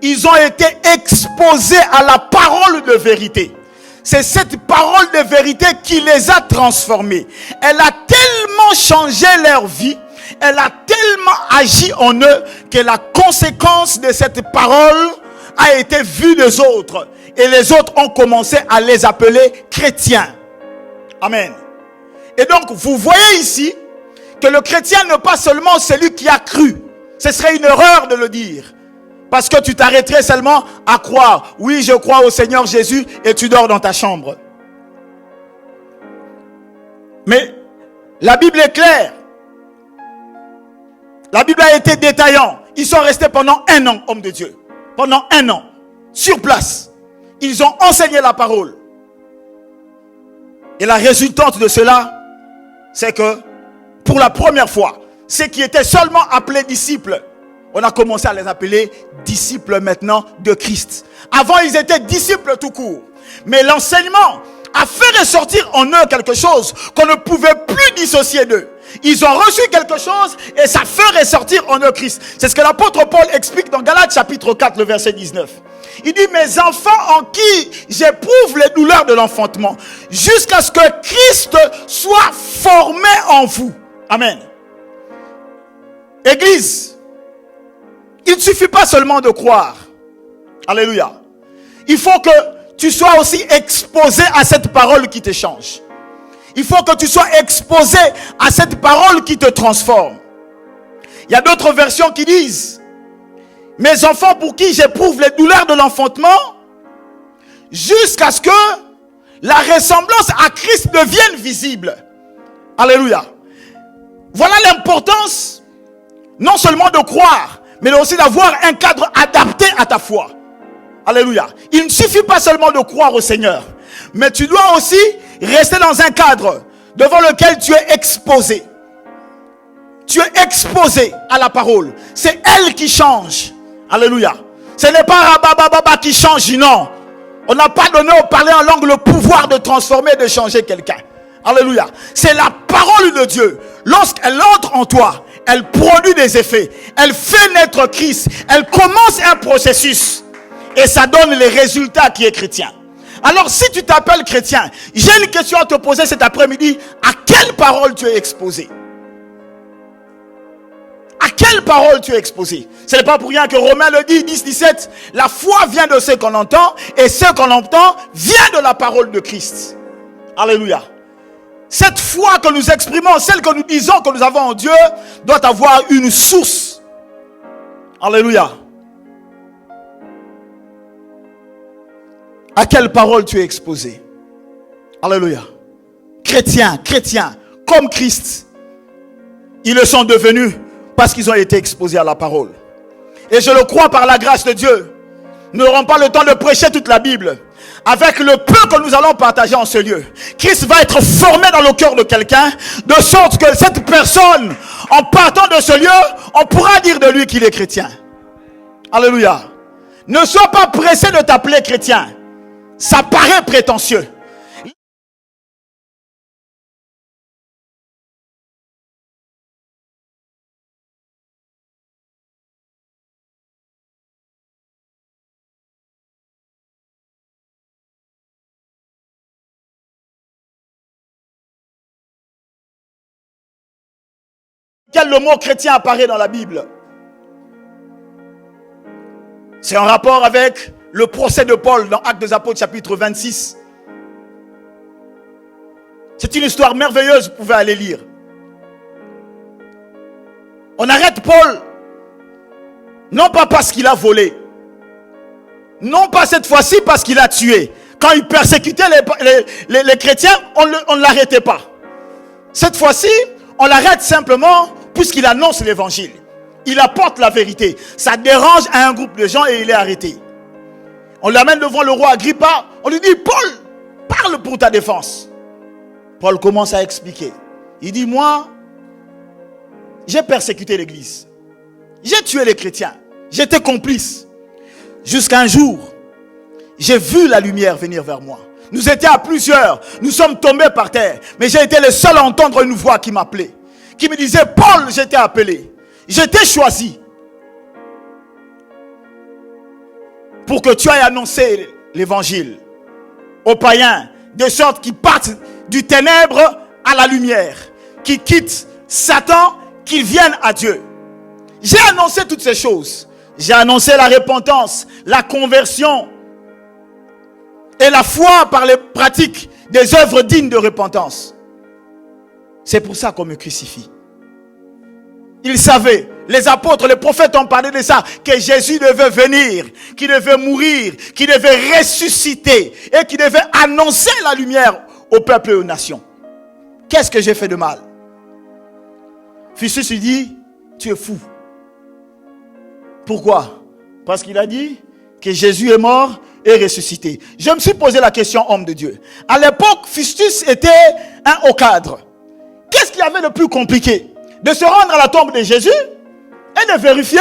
ils ont été exposés à la parole de vérité. C'est cette parole de vérité qui les a transformés. Elle a tellement changé leur vie, elle a tellement agi en eux que la conséquence de cette parole a été vue des autres. Et les autres ont commencé à les appeler chrétiens. Amen. Et donc, vous voyez ici que le chrétien n'est pas seulement celui qui a cru. Ce serait une erreur de le dire. Parce que tu t'arrêterais seulement à croire. Oui, je crois au Seigneur Jésus et tu dors dans ta chambre. Mais la Bible est claire. La Bible a été détaillante. Ils sont restés pendant 1 an, hommes de Dieu. Pendant 1 an. Sur place. Ils ont enseigné la parole. Et la résultante de cela, c'est que pour la première fois, ceux qui étaient seulement appelés disciples, on a commencé à les appeler disciples maintenant de Christ. Avant, ils étaient disciples tout court. Mais l'enseignement a fait ressortir en eux quelque chose qu'on ne pouvait plus dissocier d'eux. Ils ont reçu quelque chose et ça fait ressortir en eux Christ. C'est ce que l'apôtre Paul explique dans Galates chapitre 4, le verset 19. Il dit, mes enfants en qui j'éprouve les douleurs de l'enfantement, jusqu'à ce que Christ soit formé en vous. Amen. Église, il ne suffit pas seulement de croire. Alléluia. Il faut que tu sois aussi exposé à cette parole qui te change. Il faut que tu sois exposé à cette parole qui te transforme. Il y a d'autres versions qui disent, mes enfants pour qui j'éprouve les douleurs de l'enfantement, jusqu'à ce que la ressemblance à Christ devienne visible. Alléluia. Voilà l'importance, non seulement de croire, mais aussi d'avoir un cadre adapté à ta foi. Alléluia. Il ne suffit pas seulement de croire au Seigneur, mais tu dois aussi rester dans un cadre devant lequel tu es exposé. Tu es exposé à la parole. C'est elle qui change. Alléluia. Ce n'est pas Rabababa qui change, non. On n'a pas donné au parler en langue le pouvoir de transformer, de changer quelqu'un. Alléluia. C'est la parole de Dieu. Lorsqu'elle entre en toi, elle produit des effets. Elle fait naître Christ. Elle commence un processus. Et ça donne les résultats qui est chrétien. Alors si tu t'appelles chrétien, j'ai une question à te poser cet après-midi. À quelle parole tu es exposé? À quelle parole tu es exposé? Ce n'est pas pour rien que Romains le dit, 10-17. La foi vient de ce qu'on entend. Et ce qu'on entend vient de la parole de Christ. Alléluia. Cette foi que nous exprimons, celle que nous disons que nous avons en Dieu, doit avoir une source. Alléluia. À quelle parole tu es exposé? Alléluia. Chrétiens, comme Christ, ils le sont devenus parce qu'ils ont été exposés à la parole. Et je le crois par la grâce de Dieu. Nous n'aurons pas le temps de prêcher toute la Bible. Avec le peu que nous allons partager en ce lieu, Christ va être formé dans le cœur de quelqu'un, de sorte que cette personne, en partant de ce lieu, on pourra dire de lui qu'il est chrétien. Alléluia. Ne sois pas pressé de t'appeler chrétien. Ça paraît prétentieux. Quel le mot chrétien apparaît dans la Bible? C'est en rapport avec le procès de Paul dans Actes des Apôtres chapitre 26. C'est une histoire merveilleuse, vous pouvez aller lire. On arrête Paul, non pas parce qu'il a volé, non pas cette fois-ci parce qu'il a tué. Quand il persécutait les chrétiens, on ne l'arrêtait pas. Cette fois-ci, on l'arrête simplement puisqu'il annonce l'évangile. Il apporte la vérité. Ça dérange à un groupe de gens et il est arrêté. On l'amène devant le roi Agrippa. On lui dit, Paul, parle pour ta défense. Paul commence à expliquer. Il dit, moi, j'ai persécuté l'église. J'ai tué les chrétiens. J'étais complice. Jusqu'à un jour, j'ai vu la lumière venir vers moi. Nous étions à plusieurs. Nous sommes tombés par terre. Mais j'ai été le seul à entendre une voix qui m'appelait. Qui me disait, Paul, j'étais appelé. J'étais choisi. Pour que tu ailles annoncer l'évangile aux païens. De sorte qu'ils partent du ténèbre à la lumière. Qu'ils quittent Satan, qu'ils viennent à Dieu. J'ai annoncé toutes ces choses. J'ai annoncé la repentance, la conversion et la foi par les pratiques des œuvres dignes de repentance. C'est pour ça qu'on me crucifie. Ils savaient, les apôtres, les prophètes ont parlé de ça, que Jésus devait venir, qu'il devait mourir, qu'il devait ressusciter et qu'il devait annoncer la lumière au peuple et aux nations. Qu'est-ce que j'ai fait de mal? Festus lui dit, tu es fou. Pourquoi? Parce qu'il a dit que Jésus est mort et ressuscité. Je me suis posé la question, homme de Dieu. À l'époque, Festus était un haut cadre. Qu'est-ce qu'il y avait de plus compliqué? De se rendre à la tombe de Jésus et de vérifier,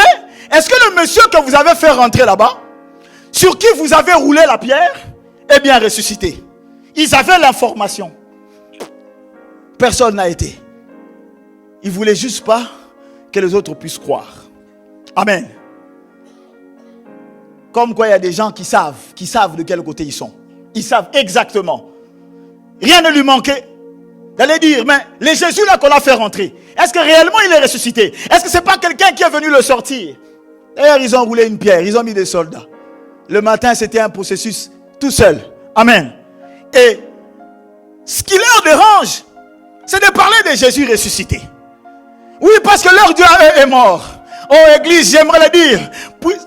est-ce que le monsieur que vous avez fait rentrer là-bas, sur qui vous avez roulé la pierre, est bien ressuscité? Ils avaient l'information. Personne n'a été. Ils ne voulaient juste pas que les autres puissent croire. Amen. Comme quoi il y a des gens qui savent de quel côté ils sont. Ils savent exactement. Rien ne lui manquait d'aller dire, mais le Jésus là qu'on a fait rentrer, est-ce que réellement il est ressuscité? Est-ce que c'est pas quelqu'un qui est venu le sortir? D'ailleurs, ils ont roulé une pierre, ils ont mis des soldats. Le matin, c'était un processus tout seul. Amen. Et ce qui leur dérange, c'est de parler de Jésus ressuscité. Oui, parce que leur Dieu est mort. Oh Église, j'aimerais le dire,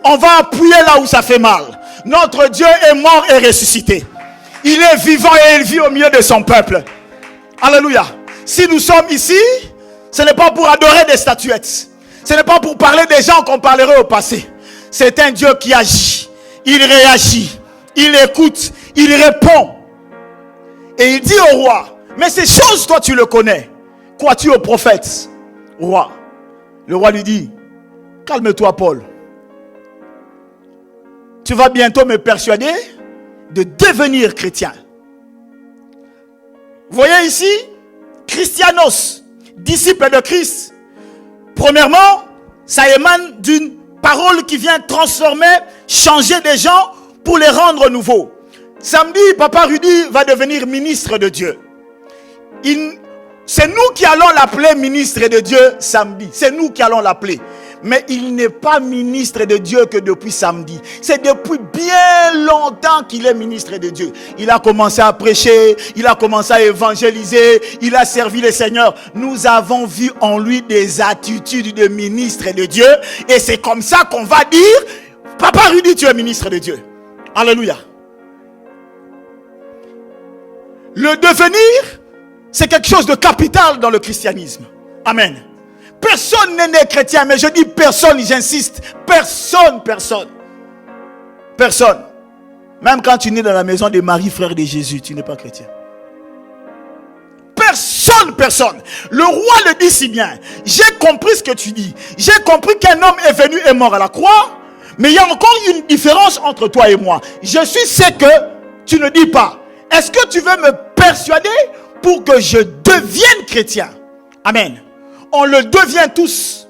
on va appuyer là où ça fait mal. Notre Dieu est mort et ressuscité. Il est vivant et il vit au milieu de son peuple. Alléluia. Si nous sommes ici, ce n'est pas pour adorer des statuettes. Ce n'est pas pour parler des gens qu'on parlerait au passé. C'est un Dieu qui agit. Il réagit. Il écoute. Il répond. Et il dit au roi, mais ces choses, toi tu le connais. Crois-tu au prophète? Roi. Le roi lui dit, calme-toi Paul. Tu vas bientôt me persuader de devenir chrétien. Vous voyez ici, Christianos, disciple de Christ. Premièrement, ça émane d'une parole qui vient transformer, changer des gens pour les rendre nouveaux. Samedi, Papa Rudy va devenir ministre de Dieu. C'est nous qui allons l'appeler ministre de Dieu samedi. C'est nous qui allons l'appeler. Mais il n'est pas ministre de Dieu que depuis samedi. C'est depuis bien longtemps qu'il est ministre de Dieu. Il a commencé à prêcher, il a commencé à évangéliser, il a servi le Seigneur. Nous avons vu en lui des attitudes de ministre de Dieu. Et c'est comme ça qu'on va dire, Papa Rudy, tu es ministre de Dieu. Alléluia. Le devenir, c'est quelque chose de capital dans le christianisme. Amen. Personne n'est né chrétien, mais je dis personne, j'insiste. Personne. Même quand tu nais dans la maison de Marie, frère de Jésus, tu n'es pas chrétien. Personne. Le roi le dit si bien. J'ai compris ce que tu dis. J'ai compris qu'un homme est venu et mort à la croix. Mais il y a encore une différence entre toi et moi. Je suis ce que tu ne dis pas. Est-ce que tu veux me persuader pour que je devienne chrétien? Amen. On le devient tous.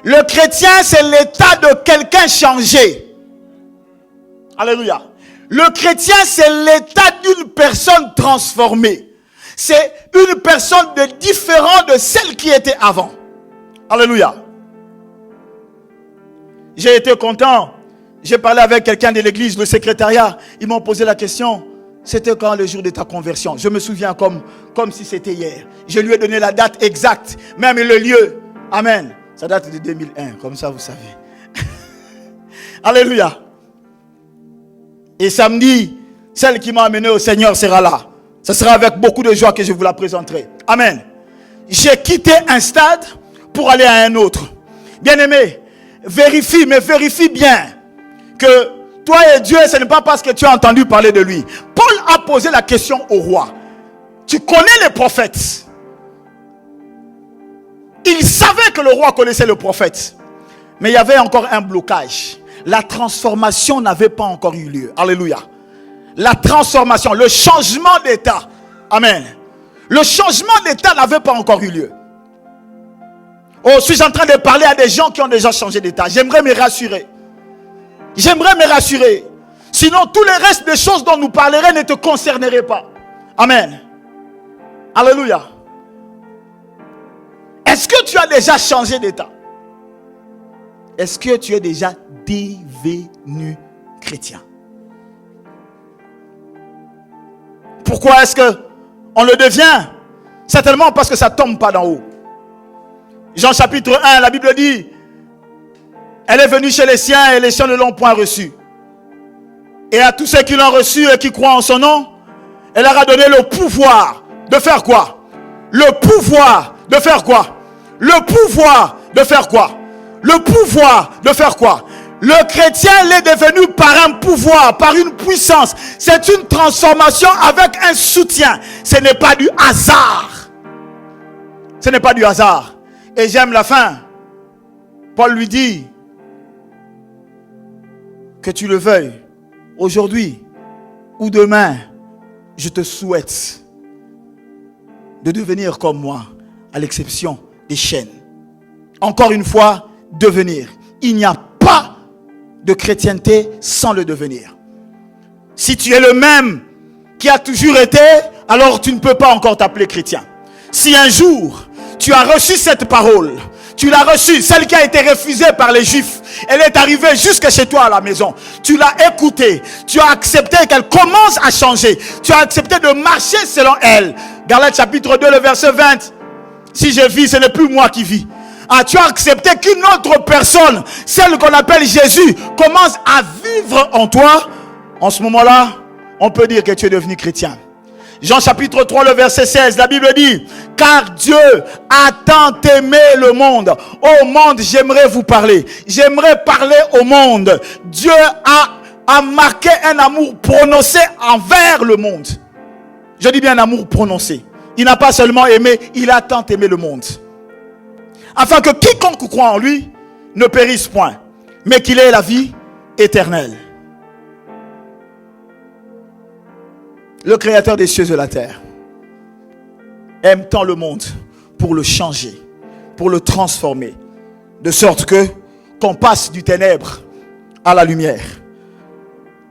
Le chrétien, c'est l'état de quelqu'un changé. Alléluia. Le chrétien, c'est l'état d'une personne transformée. C'est une personne de différent de celle qui était avant. Alléluia. J'ai été content. J'ai parlé avec quelqu'un de l'église, le secrétariat. Ils m'ont posé la question. C'était quand le jour de ta conversion? Je me souviens comme si c'était hier. Je lui ai donné la date exacte, même le lieu. Amen. Ça date de 2001, comme ça vous savez. Alléluia. Et samedi, celle qui m'a amené au Seigneur sera là. Ce sera avec beaucoup de joie que je vous la présenterai. Amen. J'ai quitté un stade pour aller à un autre. Bien-aimé, vérifie bien que toi et Dieu, ce n'est pas parce que tu as entendu parler de lui. Paul a posé la question au roi. Tu connais les prophètes. Il savait que le roi connaissait le prophète. Mais il y avait encore un blocage. La transformation n'avait pas encore eu lieu. Alléluia. La transformation, le changement d'état. Amen. Le changement d'état n'avait pas encore eu lieu. Oh, suis-je en train de parler à des gens qui ont déjà changé d'état? J'aimerais me rassurer. Sinon, tout le reste des choses dont nous parlerons ne te concerneraient pas. Amen. Alléluia. Est-ce que tu as déjà changé d'état? Est-ce que tu es déjà devenu chrétien? Pourquoi est-ce que on le devient? Certainement parce que ça ne tombe pas d'en haut. Jean chapitre 1, la Bible dit: elle est venue chez les siens et les siens ne l'ont point reçue. Et à tous ceux qui l'ont reçue et qui croient en son nom, elle leur a donné le pouvoir de faire quoi? Le pouvoir de faire quoi? Le pouvoir de faire quoi? Le pouvoir de faire quoi? Le chrétien l'est devenu par un pouvoir, par une puissance. C'est une transformation avec un soutien. Ce n'est pas du hasard. Ce n'est pas du hasard. Et j'aime la fin. Paul lui dit: que tu le veuilles, aujourd'hui ou demain, je te souhaite de devenir comme moi, à l'exception des chaînes. Encore une fois, devenir. Il n'y a pas de chrétienté sans le devenir. Si tu es le même qui a toujours été, alors tu ne peux pas encore t'appeler chrétien. Si un jour tu as reçu cette parole, tu l'as reçue, celle qui a été refusée par les Juifs, elle est arrivée jusque chez toi à la maison, tu l'as écoutée, tu as accepté qu'elle commence à changer, tu as accepté de marcher selon elle. Galates chapitre 2, le verset 20. Si je vis, ce n'est plus moi qui vis. Ah, tu as accepté qu'une autre personne, celle qu'on appelle Jésus, commence à vivre en toi. En ce moment-là, on peut dire que tu es devenu chrétien. Jean chapitre 3, le verset 16, la Bible dit: car Dieu a tant aimé le monde. Au monde, j'aimerais vous parler. J'aimerais parler au monde. Dieu a marqué un amour prononcé envers le monde. Je dis bien un amour prononcé. Il n'a pas seulement aimé, il a tant aimé le monde. Afin que quiconque croit en lui ne périsse point, mais qu'il ait la vie éternelle. Le créateur des cieux et de la terre aime tant le monde pour le changer, pour le transformer, de sorte que qu'on passe du ténèbre à la lumière.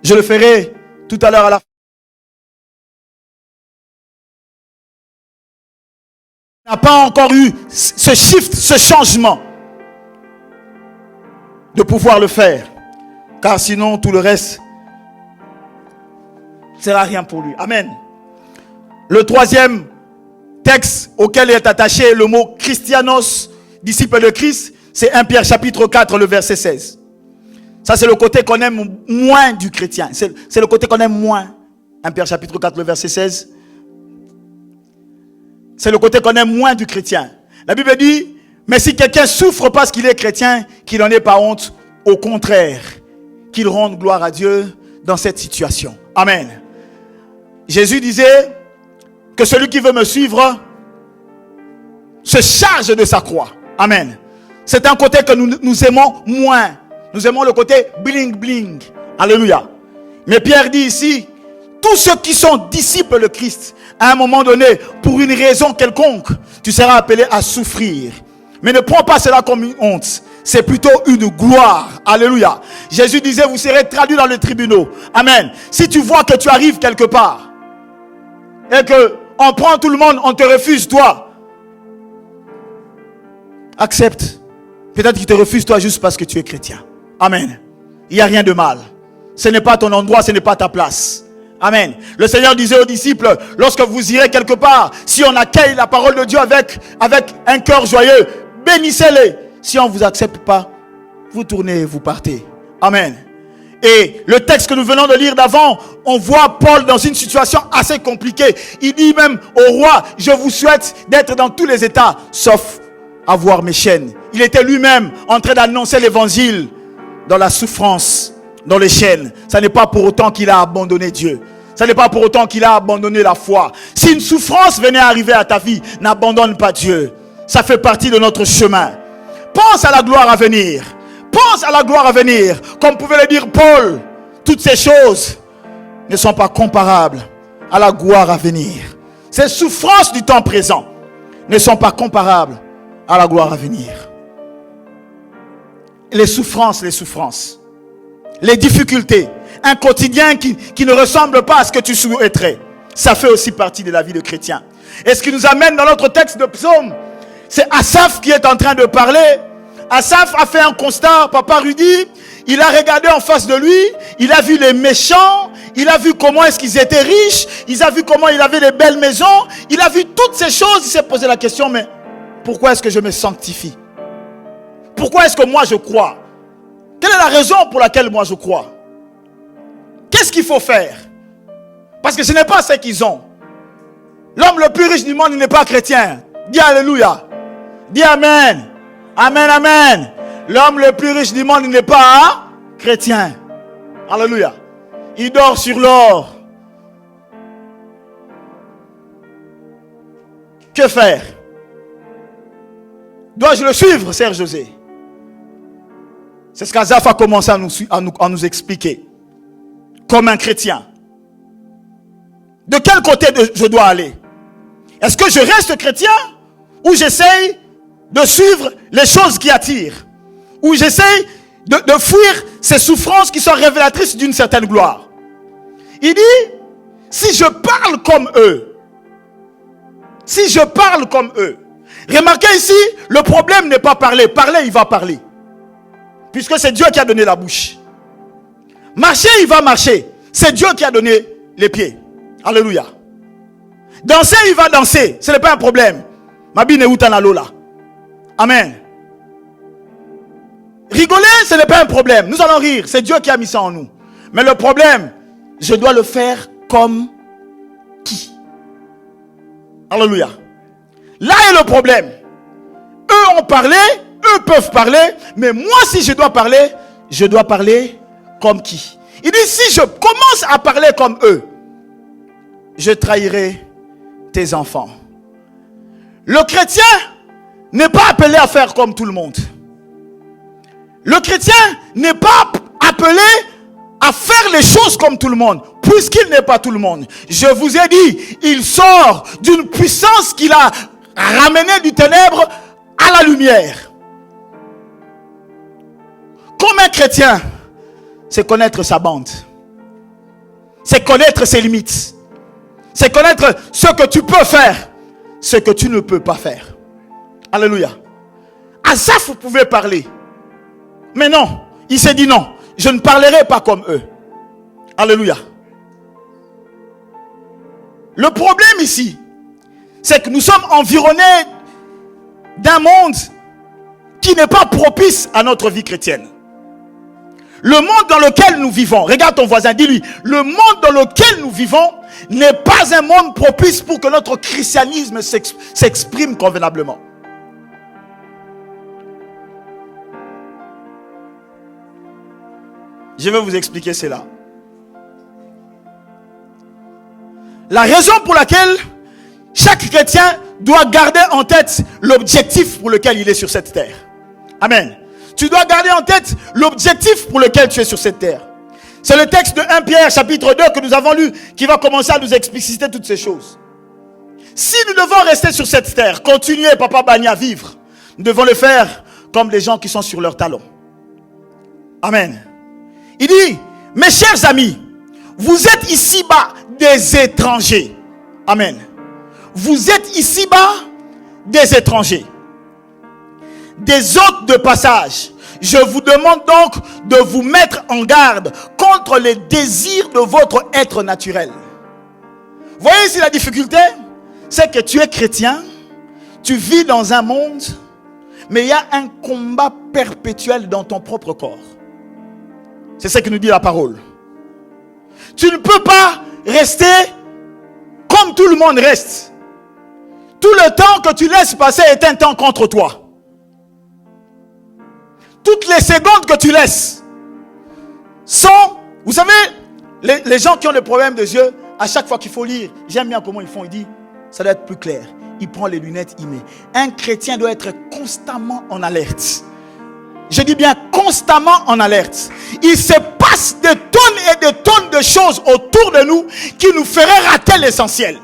Je le ferai tout à l'heure à la fin. N'a pas encore eu ce shift, ce changement. de pouvoir le faire. Car sinon, tout le reste ne sera rien pour lui. Amen. Le troisième texte auquel est attaché le mot Christianos, disciple de Christ, c'est 1 Pierre chapitre 4, le verset 16. Ça, c'est le côté qu'on aime moins du chrétien. C'est le côté qu'on aime moins. 1 Pierre chapitre 4, le verset 16. C'est le côté qu'on aime moins du chrétien. La Bible dit, mais si quelqu'un souffre parce qu'il est chrétien, qu'il n'en ait pas honte, au contraire, qu'il rende gloire à Dieu dans cette situation. Amen. Jésus disait que celui qui veut me suivre se charge de sa croix. Amen. C'est un côté que nous aimons moins. Nous aimons le côté bling bling. Alléluia. Mais Pierre dit ici, tous ceux qui sont disciples de Christ, à un moment donné, pour une raison quelconque, tu seras appelé à souffrir. Mais ne prends pas cela comme une honte. C'est plutôt une gloire. Alléluia. Jésus disait, vous serez traduits dans les tribunaux. Amen. Si tu vois que tu arrives quelque part et que on prend tout le monde, on te refuse toi, accepte. Peut-être qu'il te refuse toi juste parce que tu es chrétien. Amen. Il n'y a rien de mal. Ce n'est pas ton endroit, ce n'est pas ta place. Amen. Le Seigneur disait aux disciples, lorsque vous irez quelque part, si on accueille la parole de Dieu avec un cœur joyeux, bénissez-les. Si on ne vous accepte pas, vous tournez et vous partez. Amen. Et le texte que nous venons de lire d'avant, on voit Paul dans une situation assez compliquée. Il dit même au roi, je vous souhaite d'être dans tous les états, sauf avoir mes chaînes. Il était lui-même en train d'annoncer l'évangile dans la souffrance, dans les chaînes. Ça n'est pas pour autant qu'il a abandonné Dieu. Ça n'est pas pour autant qu'il a abandonné la foi. Si une souffrance venait arriver à ta vie, n'abandonne pas Dieu. Ça fait partie de notre chemin. Pense à la gloire à venir. Pense à la gloire à venir. Comme pouvait le dire Paul, toutes ces choses ne sont pas comparables à la gloire à venir. Ces souffrances du temps présent ne sont pas comparables à la gloire à venir. Les souffrances, les difficultés, un quotidien qui ne ressemble pas à ce que tu souhaiterais, ça fait aussi partie de la vie de chrétien. Et ce qui nous amène dans notre texte de psaume, c'est Asaph qui est en train de parler. Asaph a fait un constat, Papa Rudy, il a regardé en face de lui, il a vu les méchants, il a vu comment est-ce qu'ils étaient riches, il a vu comment il avait des belles maisons, il a vu toutes ces choses, il s'est posé la question, mais pourquoi est-ce que je me sanctifie? Pourquoi est-ce que moi je crois? Quelle est la raison pour laquelle moi je crois? Qu'est-ce qu'il faut faire? Parce que ce n'est pas ce qu'ils ont. L'homme le plus riche du monde n'est pas chrétien. Dis Alléluia. Dis Amen. Amen, Amen. L'homme le plus riche du monde n'est pas chrétien. Alléluia. Il dort sur l'or. Que faire? Dois-je le suivre, Sœur José? C'est ce qu'Asaph a commencé à nous expliquer. Comme un chrétien. De quel côté je dois aller? Est-ce que je reste chrétien? Ou j'essaye de suivre les choses qui attirent? Ou j'essaye de fuir ces souffrances qui sont révélatrices d'une certaine gloire? Il dit, si je parle comme eux, remarquez ici, le problème n'est pas parler. Parler, il va parler. Puisque c'est Dieu qui a donné la bouche. Marcher, il va marcher. C'est Dieu qui a donné les pieds. Alléluia. Danser, il va danser. Ce n'est pas un problème. Mabine Outanalola. Amen. Rigoler, ce n'est pas un problème. Nous allons rire. C'est Dieu qui a mis ça en nous. Mais le problème, je dois le faire comme qui? Alléluia. Là est le problème. Eux ont parlé, eux peuvent parler, mais moi si je dois parler comme qui? Il dit, si je commence à parler comme eux, je trahirai tes enfants. Le chrétien n'est pas appelé à faire comme tout le monde. Le chrétien n'est pas appelé à faire les choses comme tout le monde, puisqu'il n'est pas tout le monde. Je vous ai dit, il sort d'une puissance qu'il a ramenée du ténèbre à la lumière. Comme un chrétien, c'est connaître sa bande. C'est connaître ses limites. C'est connaître ce que tu peux faire, ce que tu ne peux pas faire. Alléluia. Asaph pouvait parler. Mais non, il s'est dit non, je ne parlerai pas comme eux. Alléluia. Le problème ici, c'est que nous sommes environnés d'un monde qui n'est pas propice à notre vie chrétienne. Le monde dans lequel nous vivons, regarde ton voisin, dis-lui, le monde dans lequel nous vivons n'est pas un monde propice pour que notre christianisme s'exprime convenablement. Je vais vous expliquer cela. La raison pour laquelle chaque chrétien doit garder en tête l'objectif pour lequel il est sur cette terre. Amen. Tu dois garder en tête l'objectif pour lequel tu es sur cette terre. C'est le texte de 1 Pierre chapitre 2 que nous avons lu qui va commencer à nous expliciter toutes ces choses. Si nous devons rester sur cette terre, continuer, Papa Bani, à vivre, nous devons le faire comme les gens qui sont sur leurs talons. Amen. Il dit, mes chers amis, vous êtes ici-bas des étrangers. Amen. Vous êtes ici-bas des étrangers, des hôtes de passage. Je vous demande donc de vous mettre en garde contre les désirs de votre être naturel. Voyez ici la difficulté, c'est que tu es chrétien, tu vis dans un monde, mais il y a un combat perpétuel dans ton propre corps. C'est ce que nous dit la parole. Tu ne peux pas rester comme tout le monde reste. Tout le temps que tu laisses passer est un temps contre toi. Toutes les secondes que tu laisses sont... Vous savez, les gens qui ont des problèmes de yeux, à chaque fois qu'il faut lire, j'aime bien comment ils font, ils disent, ça doit être plus clair. Il prend les lunettes, il met. Un chrétien doit être constamment en alerte. Je dis bien constamment en alerte. Il se passe des tonnes et des tonnes de choses autour de nous qui nous feraient rater l'essentiel.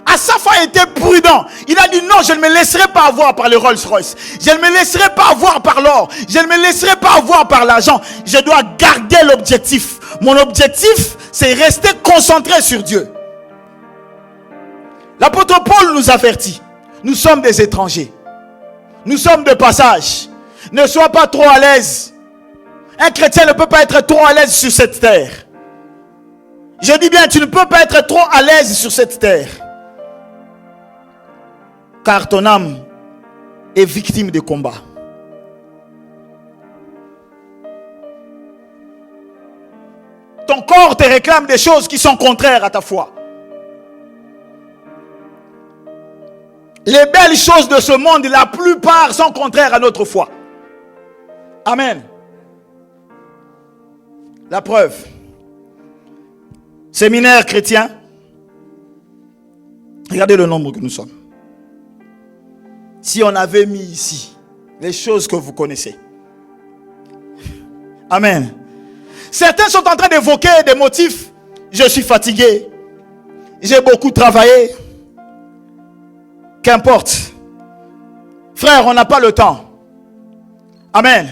Asaph a été prudent. Il a dit non, je ne me laisserai pas avoir par le Rolls-Royce. Je ne me laisserai pas avoir par l'or. Je ne me laisserai pas avoir par l'argent. Je dois garder l'objectif. Mon objectif, c'est rester concentré sur Dieu. L'apôtre Paul nous avertit. Nous sommes des étrangers. Nous sommes de passage. Ne sois pas trop à l'aise. Un chrétien ne peut pas être trop à l'aise sur cette terre. Je dis bien, tu ne peux pas être trop à l'aise sur cette terre. Car ton âme est victime de combat. Ton corps te réclame des choses qui sont contraires à ta foi. Les belles choses de ce monde, la plupart sont contraires à notre foi. Amen. La preuve. Séminaire chrétien. Regardez le nombre que nous sommes. Si on avait mis ici les choses que vous connaissez. Amen. Certains sont en train d'évoquer des motifs. Je suis fatigué. J'ai beaucoup travaillé. Qu'importe. Frère, on n'a pas le temps. Amen.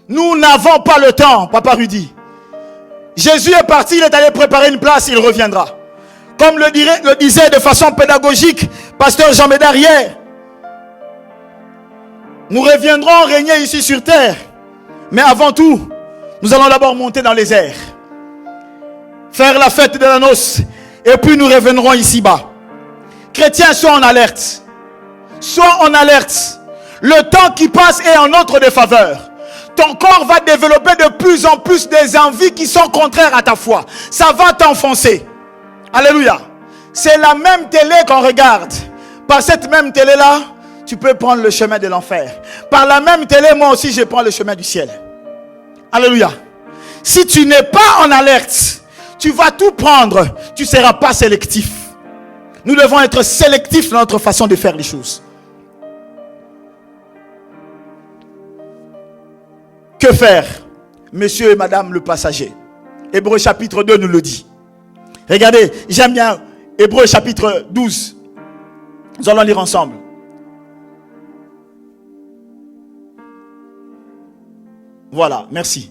Nous n'avons pas le temps, Papa Rudy. Jésus est parti, il est allé préparer une place, il reviendra. Comme le disait de façon pédagogique Pasteur Jean Médard hier. Nous reviendrons régner ici sur terre. Mais avant tout, nous allons d'abord monter dans les airs. Faire la fête de la noce. Et puis nous reviendrons ici-bas. Chrétiens, sois en alerte. Sois en alerte. Le temps qui passe est en notre défaveur. Ton corps va développer de plus en plus des envies qui sont contraires à ta foi. Ça va t'enfoncer. Alléluia. C'est la même télé qu'on regarde. Par cette même télé-là, tu peux prendre le chemin de l'enfer. Par la même télé, moi aussi, je prends le chemin du ciel. Alléluia. Si tu n'es pas en alerte, tu vas tout prendre. Tu ne seras pas sélectif. Nous devons être sélectifs dans notre façon de faire les choses. Que faire, monsieur et madame le passager? Hébreux chapitre 2 nous le dit. Regardez, j'aime bien Hébreux chapitre 12. Nous allons lire ensemble. Voilà, merci.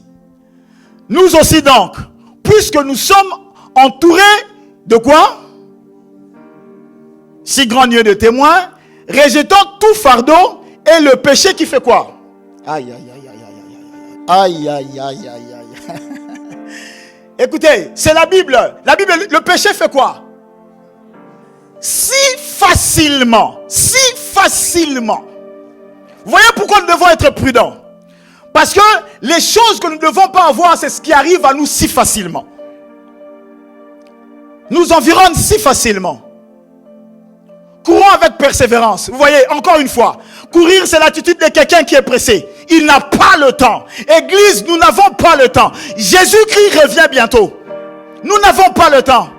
Nous aussi donc, puisque nous sommes entourés de quoi? Si grand lieu de témoins, rejetons tout fardeau et le péché qui fait quoi? Aïe, aïe, aïe, aïe, aïe, aïe. Aïe, aïe, aïe, aïe, aïe. Écoutez, c'est la Bible. La Bible, le péché fait quoi? Si facilement. Vous voyez pourquoi nous devons être prudents? Parce que les choses que nous ne devons pas avoir, c'est ce qui arrive à nous si facilement. Nous environne si facilement. Courons avec persévérance. Vous voyez, encore une fois, courir, c'est l'attitude de quelqu'un qui est pressé. Il n'a pas le temps. Église, nous n'avons pas le temps. Jésus-Christ revient bientôt. Nous n'avons pas le temps.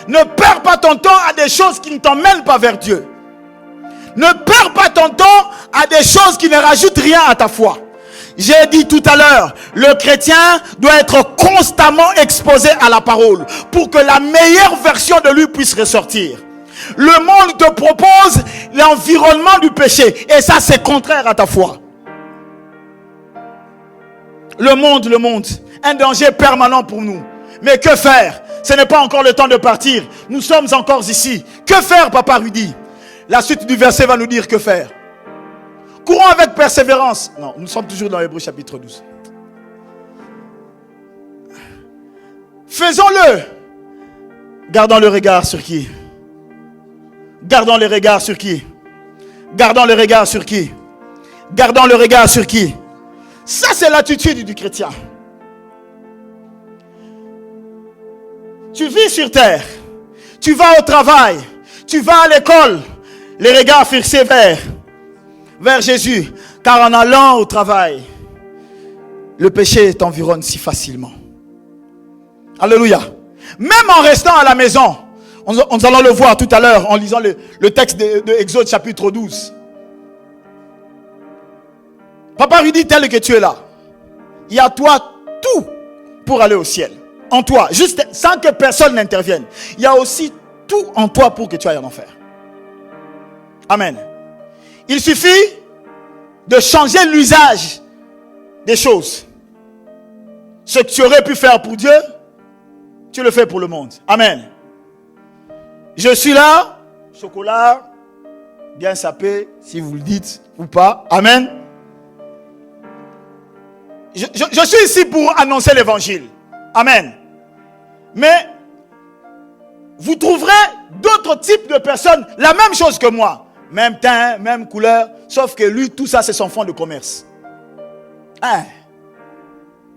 Ne perds pas ton temps à des choses qui ne t'emmènent pas vers Dieu. Ne perds pas ton temps à des choses qui ne rajoutent rien à ta foi. J'ai dit tout à l'heure, le chrétien doit être constamment exposé à la parole pour que la meilleure version de lui puisse ressortir. Le monde te propose l'environnement du péché et ça c'est contraire à ta foi. Le monde, un danger permanent pour nous. Mais que faire? Ce n'est pas encore le temps de partir. Nous sommes encore ici. Que faire, Papa Rudy? La suite du verset va nous dire que faire. Courons avec persévérance. Non, nous sommes toujours dans Hébreux chapitre 12. Faisons-le. Gardons le regard sur qui? Gardons le regard sur qui? Gardons le regard sur qui? Gardons le regard sur qui? Ça, c'est l'attitude du chrétien. Tu vis sur terre. Tu vas au travail. Tu vas à l'école. Les regards fixés vers Jésus. Car en allant au travail, le péché t'environne si facilement. Alléluia. Même en restant à la maison, nous allons le voir tout à l'heure en lisant le texte de Exode chapitre 12. Papa lui dit tel que tu es là, il y a toi tout pour aller au ciel. En toi, juste sans que personne n'intervienne. Il y a aussi tout en toi pour que tu ailles en enfer. Amen. Il suffit de changer l'usage des choses. Ce que tu aurais pu faire pour Dieu, tu le fais pour le monde. Amen. Je suis là, chocolat, bien sapé, si vous le dites ou pas. Amen. Je suis ici pour annoncer l'évangile. Amen. Mais vous trouverez d'autres types de personnes, la même chose que moi. Même teint, même couleur, sauf que lui, tout ça, c'est son fonds de commerce. Hein?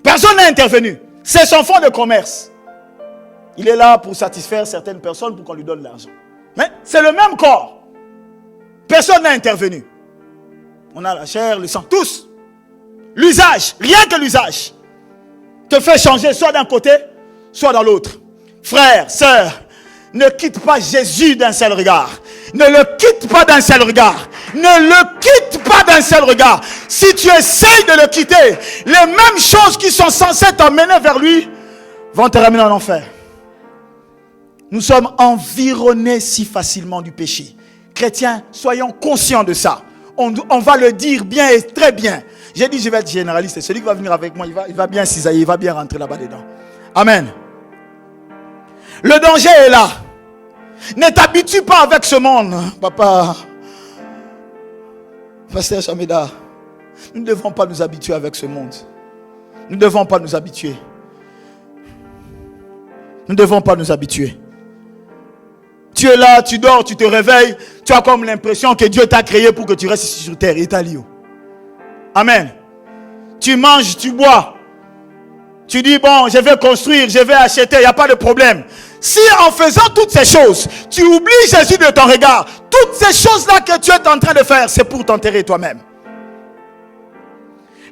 Personne n'a intervenu. C'est son fonds de commerce. Il est là pour satisfaire certaines personnes pour qu'on lui donne l'argent. Mais c'est le même corps. Personne n'a intervenu. On a la chair, le sang, tous. L'usage, rien que l'usage, te fait changer soit d'un côté, soit dans l'autre. Frère, sœur, ne quitte pas Jésus d'un seul regard. Ne le quitte pas d'un seul regard. Ne le quitte pas d'un seul regard. Si tu essayes de le quitter, les mêmes choses qui sont censées t'emmener vers lui vont te ramener en enfer. Nous sommes environnés si facilement du péché. Chrétiens, soyons conscients de ça. On va le dire bien et très bien. J'ai dit, je vais être généraliste. Celui qui va venir avec moi, il va bien cisailler, il va bien rentrer là-bas dedans. Amen. Le danger est là. Ne t'habitue pas avec ce monde, papa. Pasteur Chameda, nous ne devons pas nous habituer avec ce monde. Nous ne devons pas nous habituer. Nous ne devons pas nous habituer. Tu es là, tu dors, tu te réveilles, tu as comme l'impression que Dieu t'a créé pour que tu restes ici sur terre. Italie. Amen. Tu manges, tu bois. Tu dis, bon, je vais construire, je vais acheter, il n'y a pas de problème. Si en faisant toutes ces choses, tu oublies Jésus de ton regard, toutes ces choses-là que tu es en train de faire, c'est pour t'enterrer toi-même.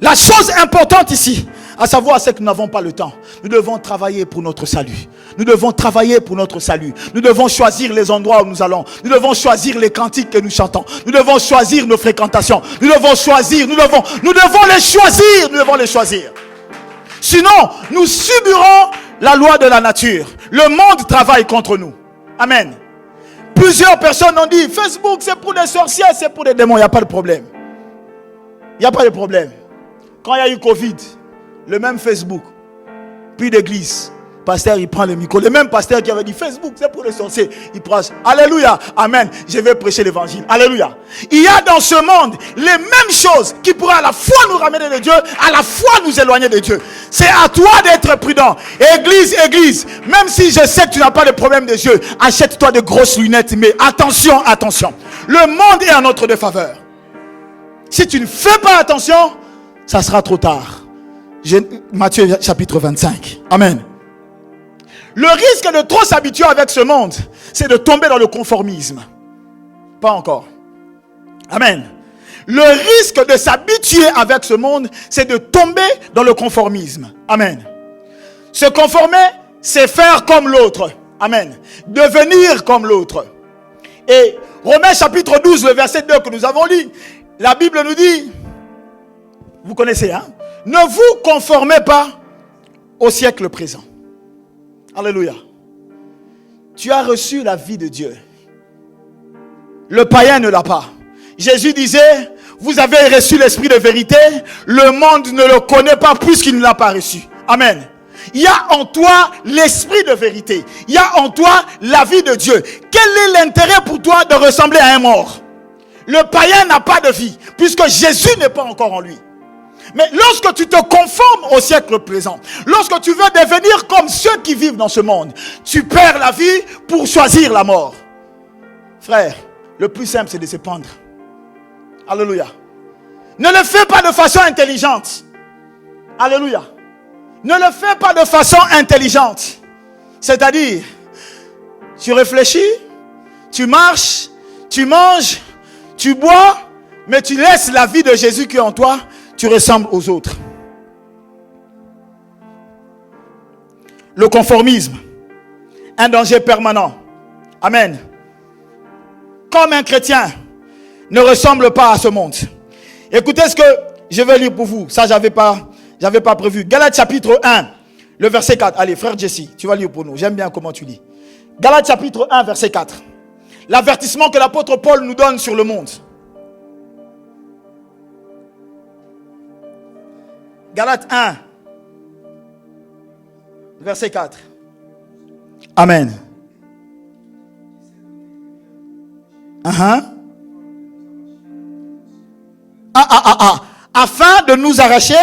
La chose importante ici, à savoir, c'est que nous n'avons pas le temps. Nous devons travailler pour notre salut. Nous devons travailler pour notre salut. Nous devons choisir les endroits où nous allons. Nous devons choisir les cantiques que nous chantons. Nous devons choisir nos fréquentations. Nous devons choisir, nous devons les choisir. Nous devons les choisir. Sinon, nous subirons la loi de la nature. Le monde travaille contre nous. Amen. Plusieurs personnes ont dit, Facebook c'est pour des sorciers, c'est pour des démons. Il n'y a pas de problème. Il n'y a pas de problème. Quand il y a eu Covid, le même Facebook, plus d'église, pasteur, il prend le micro. Le même pasteur qui avait dit Facebook, c'est pour les sorciers. Il prêche. Alléluia. Amen. Je vais prêcher l'évangile. Alléluia. Il y a dans ce monde les mêmes choses qui pourraient à la fois nous ramener de Dieu, à la fois nous éloigner de Dieu. C'est à toi d'être prudent. Église, même si je sais que tu n'as pas de problème de yeux, achète-toi de grosses lunettes. Mais attention. Le monde est en notre défaveur. Si tu ne fais pas attention, ça sera trop tard. Matthieu chapitre 25. Amen. Le risque de trop s'habituer avec ce monde, c'est de tomber dans le conformisme. Pas encore. Amen. Le risque de s'habituer avec ce monde, c'est de tomber dans le conformisme. Amen. Se conformer, c'est faire comme l'autre. Amen. Devenir comme l'autre. Et Romains chapitre 12, le verset 2 que nous avons lu, la Bible nous dit, vous connaissez, hein? Ne vous conformez pas au siècle présent. Alléluia. Tu as reçu la vie de Dieu. Le païen ne l'a pas. Jésus disait, vous avez reçu l'esprit de vérité, le monde ne le connaît pas puisqu'il ne l'a pas reçu. Amen. Il y a en toi l'esprit de vérité. Il y a en toi la vie de Dieu. Quel est l'intérêt pour toi de ressembler à un mort? Le païen n'a pas de vie puisque Jésus n'est pas encore en lui. Mais lorsque tu te conformes au siècle présent, lorsque tu veux devenir comme ceux qui vivent dans ce monde, tu perds la vie pour choisir la mort. Frère, le plus simple c'est de se pendre. Alléluia. Ne le fais pas de façon intelligente. Alléluia. Ne le fais pas de façon intelligente. C'est-à-dire, tu réfléchis, tu marches, tu manges, tu bois, mais tu laisses la vie de Jésus qui est en toi. Tu ressembles aux autres. Le conformisme, un danger permanent. Amen. Comme un chrétien ne ressemble pas à ce monde. Écoutez ce que je vais lire pour vous. Ça, j'avais pas prévu. Galates chapitre 1, le verset 4. Allez, frère Jesse, tu vas lire pour nous. J'aime bien comment tu lis. Galates chapitre 1, verset 4. L'avertissement que l'apôtre Paul nous donne sur le monde. Galates 1, verset 4. Amen. Afin de nous arracher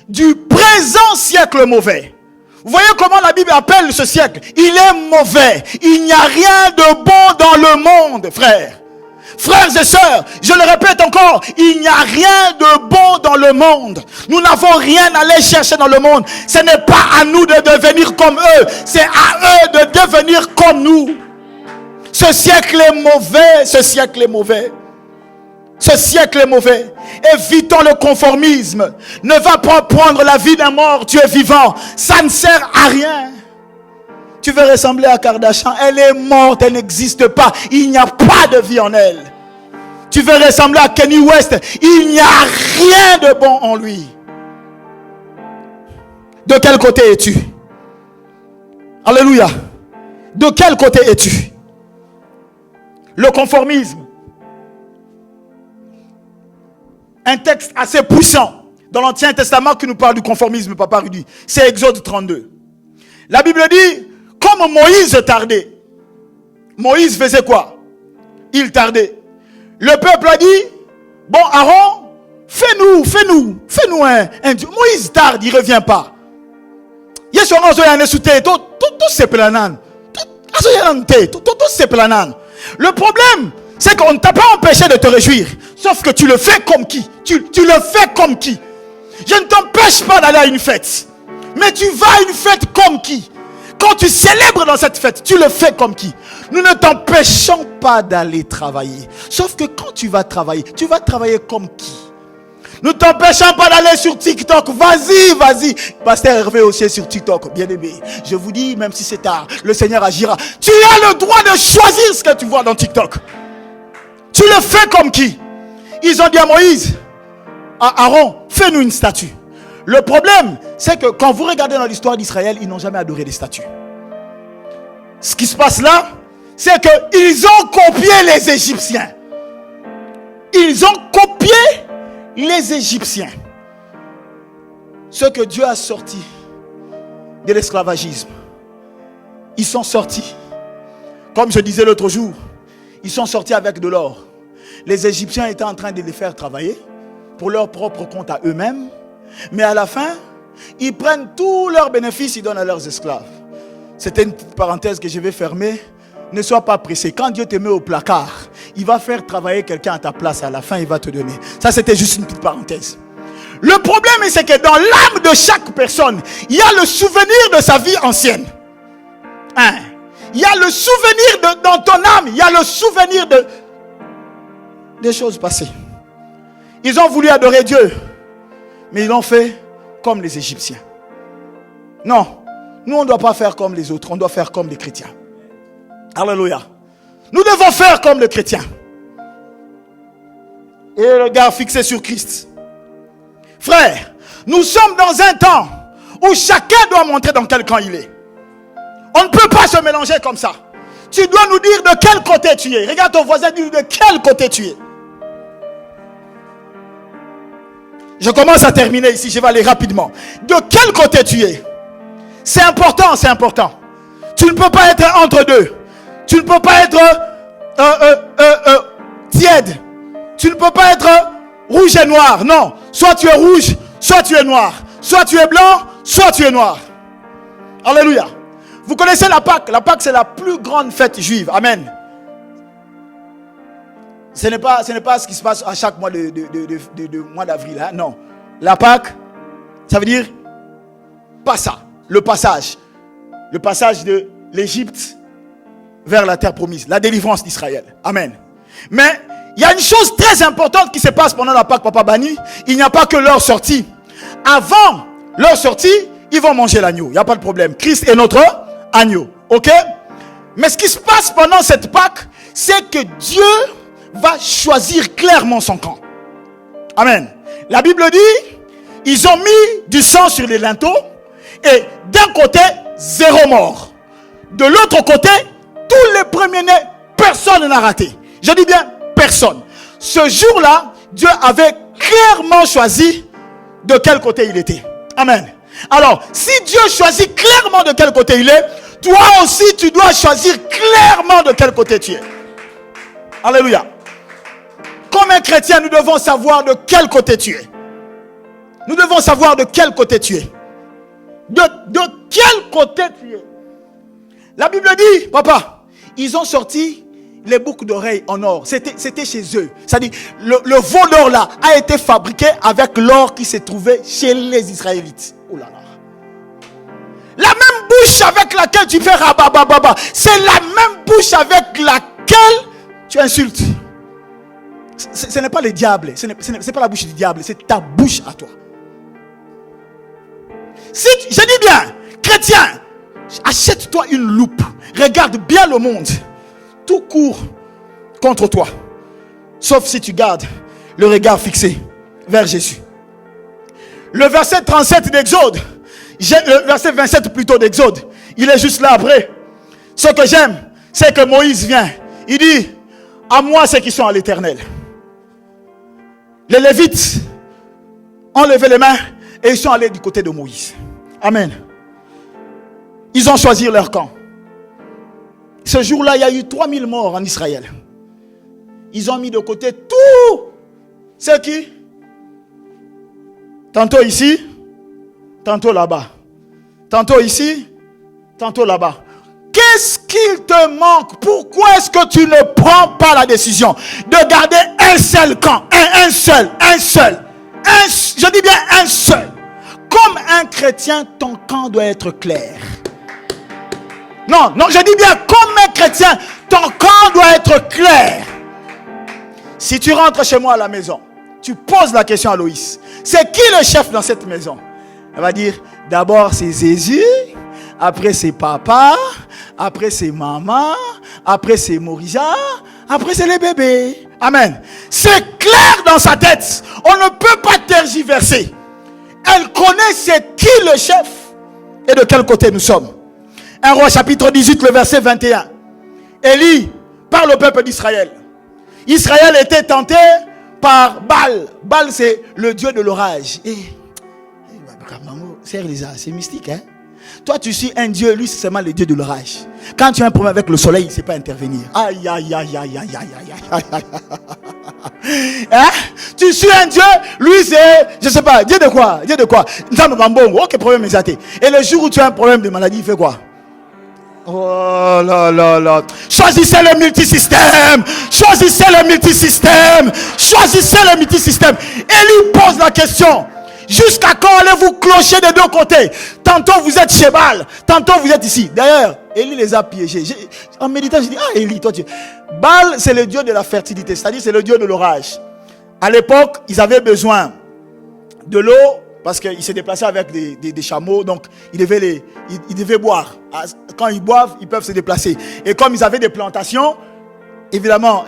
du présent siècle mauvais. Vous voyez comment la Bible appelle ce siècle? Il est mauvais. Il n'y a rien de bon dans le monde, frère. Frères et sœurs, je le répète encore, il n'y a rien de bon dans le monde. Nous n'avons rien à aller chercher dans le monde. Ce n'est pas à nous de devenir comme eux, c'est à eux de devenir comme nous. Ce siècle est mauvais, ce siècle est mauvais. Ce siècle est mauvais. Évitons le conformisme. Ne va pas prendre la vie d'un mort, tu es vivant. Ça ne sert à rien. Tu veux ressembler à Kardashian, elle est morte, elle n'existe pas. Il n'y a pas de vie en elle. Tu veux ressembler à Kanye West, il n'y a rien de bon en lui. De quel côté es-tu? Alléluia. De quel côté es-tu? Le conformisme. Un texte assez puissant dans l'Ancien Testament qui nous parle du conformisme, Papa Rudy. C'est Exode 32. La Bible dit, comme Moïse tardait. Moïse faisait quoi? Il tardait. Le peuple a dit, bon Aaron, fais-nous un Dieu. Moïse tarde, il ne revient pas. Le problème, c'est qu'on ne t'a pas empêché de te réjouir. Sauf que tu le fais comme qui? Tu le fais comme qui? Je ne t'empêche pas d'aller à une fête. Mais tu vas à une fête comme qui? Quand tu célèbres dans cette fête, tu le fais comme qui? Nous ne t'empêchons pas d'aller travailler. Sauf que quand tu vas travailler comme qui? Nous ne t'empêchons pas d'aller sur TikTok. Vas-y. Pasteur Hervé aussi est sur TikTok. Bien aimé, je vous dis, même si c'est tard, le Seigneur agira. Tu as le droit de choisir ce que tu vois dans TikTok. Tu le fais comme qui? Ils ont dit à Moïse, à Aaron, fais-nous une statue. Le problème, c'est que quand vous regardez dans l'histoire d'Israël, ils n'ont jamais adoré des statues. Ce qui se passe là, c'est qu'ils ont copié les Égyptiens. Ils ont copié les Égyptiens. Ce que Dieu a sorti de l'esclavagisme. Ils sont sortis. Comme je disais l'autre jour, ils sont sortis avec de l'or. Les Égyptiens étaient en train de les faire travailler pour leur propre compte à eux-mêmes. Mais à la fin, ils prennent tous leurs bénéfices, ils donnent à leurs esclaves. C'était une petite parenthèse que je vais fermer. Ne sois pas pressé. Quand Dieu te met au placard, il va faire travailler quelqu'un à ta place. À la fin, il va te donner. Ça, c'était juste une petite parenthèse. Le problème, c'est que dans l'âme de chaque personne, il y a le souvenir de sa vie ancienne. Hein? Il y a le souvenir dans ton âme, il y a le souvenir des choses passées. Ils ont voulu adorer Dieu, mais ils l'ont fait comme les Égyptiens. Non, nous on ne doit pas faire comme les autres, on doit faire comme les chrétiens. Alléluia. Nous devons faire comme les chrétiens. Et le regard fixé sur Christ. Frère, nous sommes dans un temps où chacun doit montrer dans quel camp il est. On ne peut pas se mélanger comme ça. Tu dois nous dire de quel côté tu es. Regarde ton voisin, dis de quel côté tu es. Je commence à terminer ici, je vais aller rapidement. De quel côté tu es? C'est important, c'est important. Tu ne peux pas être entre deux. Tu ne peux pas être tiède. Tu ne peux pas être rouge et noir. Non, soit tu es rouge, soit tu es noir. Soit tu es blanc, soit tu es noir. Alléluia. Vous connaissez la Pâque? La Pâque, c'est la plus grande fête juive. Amen. Ce n'est pas ce qui se passe à chaque mois de mois d'avril. Hein? Non. La Pâque, ça veut dire le passage. Le passage de l'Égypte vers la terre promise. La délivrance d'Israël. Amen. Mais il y a une chose très importante qui se passe pendant la Pâque, Papa Bani. Il n'y a pas que leur sortie. Avant leur sortie, ils vont manger l'agneau. Il n'y a pas de problème. Christ est notre agneau. Ok? Mais ce qui se passe pendant cette Pâque, c'est que Dieu va choisir clairement son camp. Amen. La Bible dit, ils ont mis du sang sur les linteaux et d'un côté, 0 mort. De l'autre côté, tous les premiers-nés, personne n'a raté. Je dis bien personne. Ce jour-là, Dieu avait clairement choisi de quel côté il était. Amen. Alors, si Dieu choisit clairement de quel côté il est, toi aussi, tu dois choisir clairement de quel côté tu es. Alléluia. Comme un chrétien, nous devons savoir de quel côté tu es. Nous devons savoir de quel côté tu es. De quel côté tu es. La Bible dit, papa, ils ont sorti les boucles d'oreilles en or. C'était chez eux. C'est-à-dire, le veau d'or là a été fabriqué avec l'or qui se trouvait chez les Israélites. Oh là là. La même bouche avec laquelle tu fais rabababa, c'est la même bouche avec laquelle tu insultes. Ce n'est pas le diable, ce n'est pas la bouche du diable, c'est ta bouche à toi. Si je dis bien, chrétien, achète-toi une loupe, regarde bien le monde, tout court contre toi, sauf si tu gardes le regard fixé vers Jésus. Le verset 37 d'Exode, le verset 27 plutôt d'Exode, il est juste là après. Ce que j'aime, c'est que Moïse vient, il dit, à moi ceux qui sont à l'Éternel. Les Lévites ont levé les mains et ils sont allés du côté de Moïse. Amen. Ils ont choisi leur camp. Ce jour-là, il y a eu 3000 morts en Israël. Ils ont mis de côté tout ce qui, tantôt ici, tantôt là-bas. Tantôt ici, tantôt là-bas. Qu'est-ce qu'il te manque? Pourquoi est-ce que tu ne prends pas la décision de garder un seul camp? Un seul. Je dis bien un seul. Comme un chrétien, ton camp doit être clair. Non, je dis bien comme un chrétien, ton camp doit être clair. Si tu rentres chez moi à la maison, tu poses la question à Loïs. C'est qui le chef dans cette maison? Elle va dire, d'abord c'est Jésus, après c'est papa, après c'est maman, après c'est Morisa, après c'est les bébés. Amen. C'est clair dans sa tête. On ne peut pas tergiverser. Elle connaît c'est qui le chef et de quel côté nous sommes. 1 Roi chapitre 18, le verset 21. Élie parle au peuple d'Israël. Israël était tenté par Baal. Baal, c'est le dieu de l'orage. C'est mystique, hein? Toi, tu suis un Dieu, lui, c'est seulement le Dieu de l'orage. Quand tu as un problème avec le soleil, il ne sait pas intervenir. Aïe, aïe, aïe, aïe, aïe, aïe, aïe. Hein? Tu suis un Dieu, lui, c'est, je ne sais pas, Dieu de quoi? Dieu de quoi? Ok, problème exaté. Et le jour où tu as un problème de maladie, il fait quoi? Oh là là là. Choisissez le multisystème. Choisissez le multisystème. Choisissez le multisystème. Et lui pose la question. Jusqu'à quand allez-vous clocher des deux côtés? Tantôt vous êtes chez Baal, tantôt vous êtes ici. D'ailleurs, Élie les a piégés. En méditant, je dis, ah Élie, toi tu... Baal, c'est le dieu de la fertilité, c'est-à-dire c'est le dieu de l'orage. À l'époque, ils avaient besoin de l'eau parce qu'ils se déplaçaient avec des chameaux, donc ils devaient boire. Quand ils boivent, ils peuvent se déplacer. Et comme ils avaient des plantations, évidemment,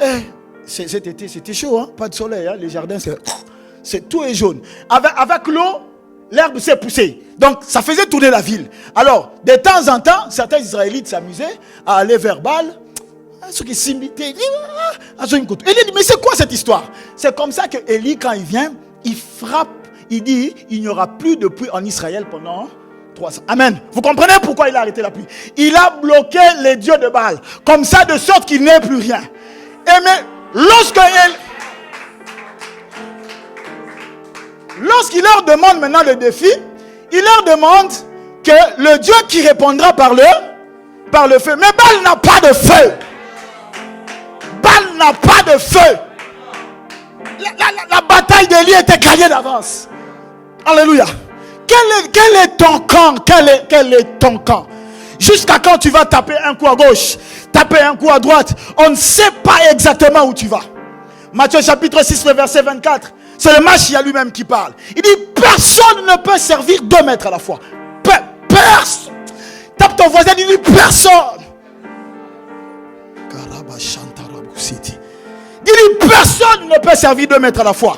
cet été c'était chaud, hein? Pas de soleil, hein? Les jardins c'est tout est jaune. Avec l'eau, l'herbe s'est poussée. Donc, ça faisait tourner la ville. Alors, de temps en temps, certains Israélites s'amusaient à aller vers Baal. Il dit, mais c'est quoi cette histoire? C'est comme ça que Élie, quand il vient, il frappe. Il dit, il n'y aura plus de pluie en Israël pendant 3 ans. Amen. Vous comprenez pourquoi il a arrêté la pluie? Il a bloqué les dieux de Baal. Comme ça, de sorte qu'il n'ait plus rien. Et mais, lorsqu'il leur demande maintenant le défi, il leur demande que le Dieu qui répondra par le feu. Mais Baal n'a pas de feu. Baal n'a pas de feu. La bataille d'Élie était gagnée d'avance. Alléluia. Quel est ton camp? Quel est ton camp? Jusqu'à quand tu vas taper un coup à gauche, taper un coup à droite? On ne sait pas exactement où tu vas. Matthieu chapitre 6, le verset 24. C'est le Machia lui-même qui parle. Il dit, personne ne peut servir 2 maîtres à la fois. Personne. Tape ton voisin, il dit, personne. Il dit, personne ne peut servir 2 maîtres à la fois.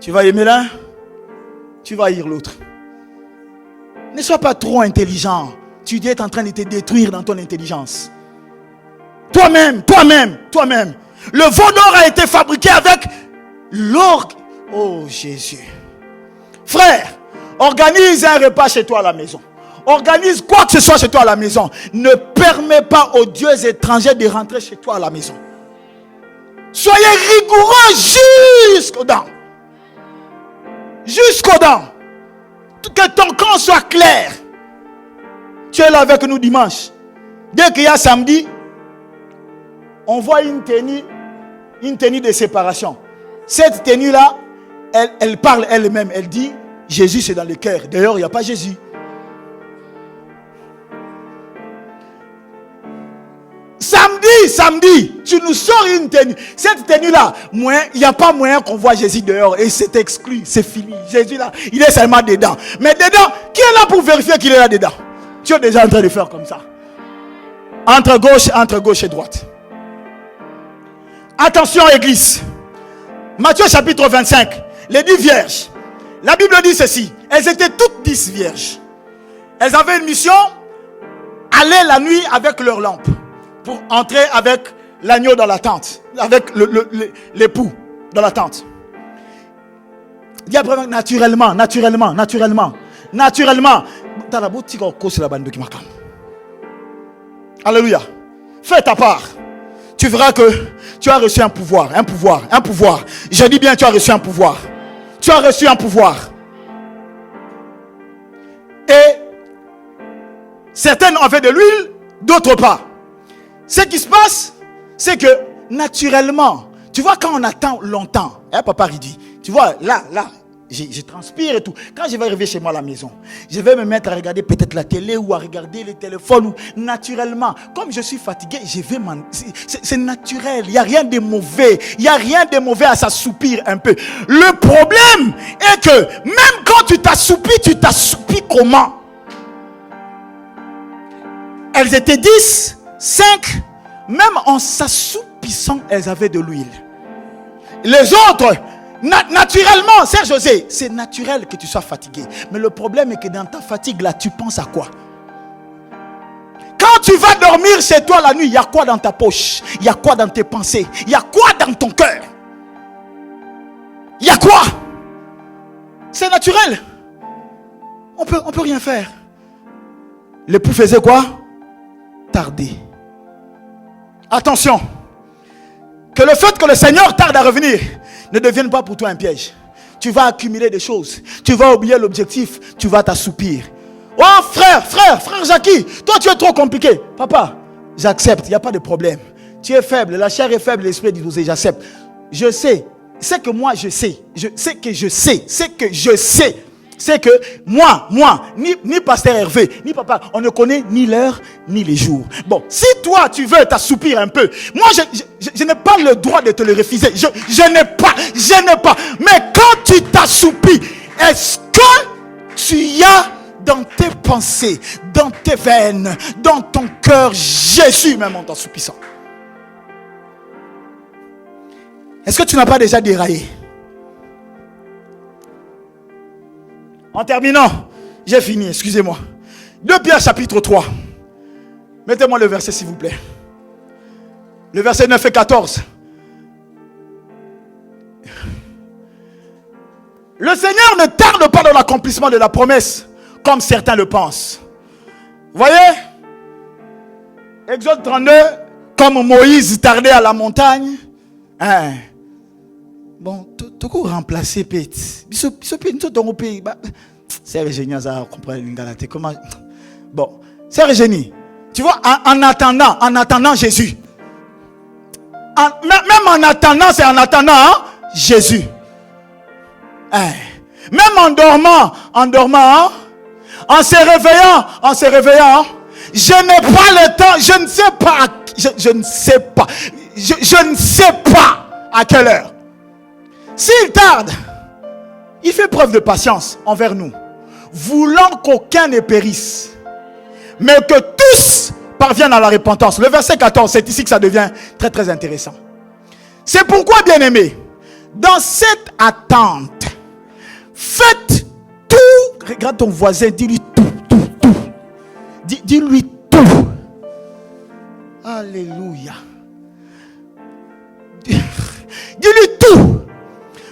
Tu vas aimer l'un, tu vas haïr l'autre. Ne sois pas trop intelligent. Tu es en train de te détruire dans ton intelligence. Toi-même. Le veau d'or a été fabriqué avec l'or. Oh Jésus. Frère, organise un repas chez toi à la maison. Organise quoi que ce soit chez toi à la maison. Ne permets pas aux dieux étrangers de rentrer chez toi à la maison. Soyez rigoureux jusqu'aux dents. Jusqu'aux dents. Que ton camp soit clair. Tu es là avec nous dimanche. Dès qu'il y a samedi, on voit une tenue de séparation. Cette tenue-là, elle parle elle-même. Elle dit, Jésus c'est dans le cœur. D'ailleurs, il n'y a pas Jésus. Samedi, tu nous sors une tenue. Cette tenue-là, il n'y a pas moyen qu'on voit Jésus dehors. Et c'est exclu, c'est fini. Jésus là, il est seulement dedans. Mais dedans, qui est là pour vérifier qu'il est là dedans? Tu es déjà en train de faire comme ça. Entre gauche et droite. Attention église. Matthieu chapitre 25. Les 10 vierges. La Bible dit ceci. Elles étaient toutes 10 vierges. Elles avaient une mission. Aller la nuit avec leur lampe. Pour entrer avec l'agneau dans la tente. Avec l'époux dans la tente. Dis après naturellement. Alléluia. Fais ta part. Tu verras que tu as reçu un pouvoir. Je dis bien, tu as reçu un pouvoir. Et certaines avaient de l'huile, d'autres pas. Ce qui se passe, c'est que naturellement, tu vois, quand on attend longtemps, papa il dit, tu vois, là, je transpire et tout. Quand je vais arriver chez moi à la maison, je vais me mettre à regarder peut-être la télé ou à regarder le téléphone. Ou naturellement, comme je suis fatigué, c'est naturel. Il n'y a rien de mauvais. Il n'y a rien de mauvais à s'assoupir un peu. Le problème est que même quand tu t'assoupis comment? Elles étaient 10, 5. Même en s'assoupissant, elles avaient de l'huile. Les autres... Naturellement, Serge José, c'est naturel que tu sois fatigué. Mais le problème est que dans ta fatigue, là, tu penses à quoi? Quand tu vas dormir chez toi la nuit, il y a quoi dans ta poche? Il y a quoi dans tes pensées? Il y a quoi dans ton cœur? Il y a quoi? C'est naturel. on peut rien faire. L'époux faisait quoi? Tarder. Attention. Que le fait que le Seigneur tarde à revenir ne devienne pas pour toi un piège. Tu vas accumuler des choses. Tu vas oublier l'objectif. Tu vas t'assoupir. Oh frère Jackie, toi tu es trop compliqué. Papa, j'accepte, il n'y a pas de problème. Tu es faible, la chair est faible, l'esprit est disposé, j'accepte. Je sais, c'est que moi je sais. C'est que moi, ni pasteur Hervé, ni papa, on ne connaît ni l'heure, ni les jours. Bon, si toi, tu veux t'assoupir un peu, moi, je n'ai pas le droit de te le refuser. Je n'ai pas. Mais quand tu t'assoupis, est-ce que tu as dans tes pensées, dans tes veines, dans ton cœur, Jésus même en t'assoupissant? Est-ce que tu n'as pas déjà déraillé? En terminant, j'ai fini, excusez-moi. 2 Pierre chapitre 3. Mettez-moi le verset s'il vous plaît. Le verset 9 et 14. Le Seigneur ne tarde pas dans l'accomplissement de la promesse, comme certains le pensent. Vous voyez? Exode 32, comme Moïse tardait à la montagne. Hein? Bon, tu peux remplacer Pete. C'est Régénie, ça comprend l'Ingalate. Comment? Bon, c'est Régénie. Tu vois, en attendant Jésus. Même en attendant, c'est en attendant Jésus. Même en dormant, en se réveillant, je n'ai pas le temps, je ne sais pas à quelle heure. S'il tarde, il fait preuve de patience envers nous, voulant qu'aucun ne périsse, mais que tous parviennent à la repentance. Le verset 14, c'est ici que ça devient très très intéressant. C'est pourquoi, bien-aimés, dans cette attente, faites tout. Regarde ton voisin, dis-lui tout. Dis-lui tout. Alléluia. Dis-lui tout.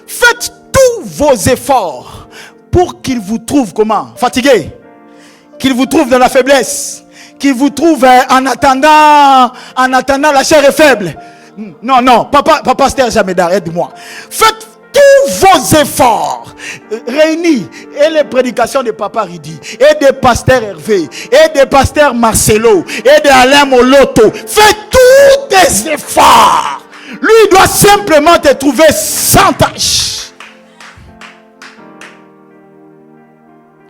Faites tous vos efforts pour qu'il vous trouve comment? Fatigué. Qu'il vous trouve dans la faiblesse. Qu'il vous trouve en attendant la chair est faible. Non, papa Stère Jamedar, aide-moi. Faites tous vos efforts réunis, et les prédications de Papa Ridi, et de Pasteur Hervé, et de Pasteur Marcelo, et de Alain Moloto. Faites tous tes efforts. Lui doit simplement te trouver sans tâche.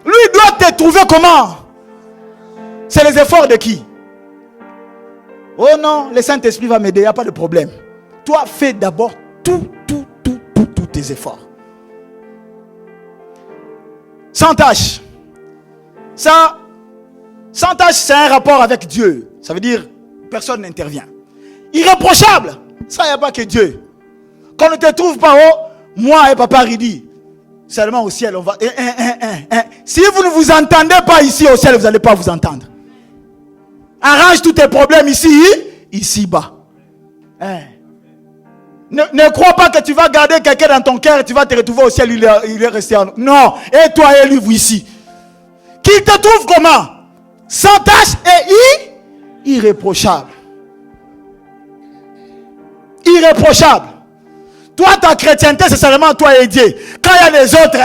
Lui doit te trouver comment? C'est les efforts de qui? Oh non, le Saint-Esprit va m'aider, il n'y a pas de problème. Toi, fais d'abord tous tes efforts. Sans tâche. Ça, sans tâche, c'est un rapport avec Dieu. Ça veut dire, personne n'intervient. Irréprochable. Ça, il n'y a pas que Dieu. Qu'on ne te trouve pas moi et Papa Ridi, seulement au ciel, on va... Si vous ne vous entendez pas ici au ciel, vous n'allez pas vous entendre. Arrange tous tes problèmes ici bas. Ne crois pas que tu vas garder quelqu'un dans ton cœur et tu vas te retrouver au ciel, il est resté en... Non, et toi et lui, vous ici. Qu'il te trouve comment? Sans tâche et irréprochable. Irréprochable. Toi, ta chrétienté, c'est seulement toi et Dieu. Quand il y a les autres,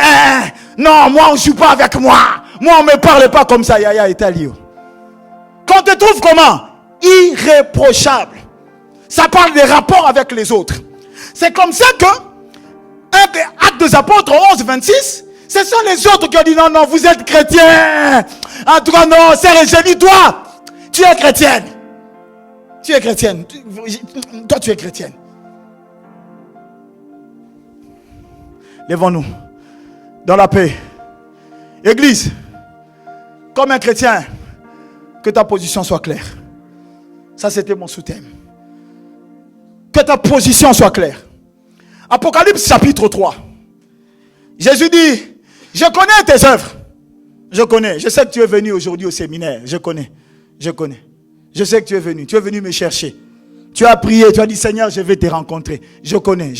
non, moi, on ne joue pas avec moi. Moi, on ne me parle pas comme ça. Yaya et Talio. Qu'on te trouve comment? Irréprochable. Ça parle des rapports avec les autres. C'est comme ça que, Actes des Apôtres 11, 26, ce sont les autres qui ont dit non, vous êtes chrétiens. En tout cas, non, c'est Régénie, toi, tu es chrétienne. Tu es chrétienne. Toi, tu es chrétienne. Lèvons-nous dans la paix. Église, comme un chrétien, que ta position soit claire. Ça, c'était mon sous-thème. Que ta position soit claire. Apocalypse chapitre 3. Jésus dit, je connais tes œuvres. Je connais. Je sais que tu es venu aujourd'hui au séminaire. Je connais. Je sais que tu es venu me chercher. Tu as prié, tu as dit, Seigneur, je vais te rencontrer. Je connais.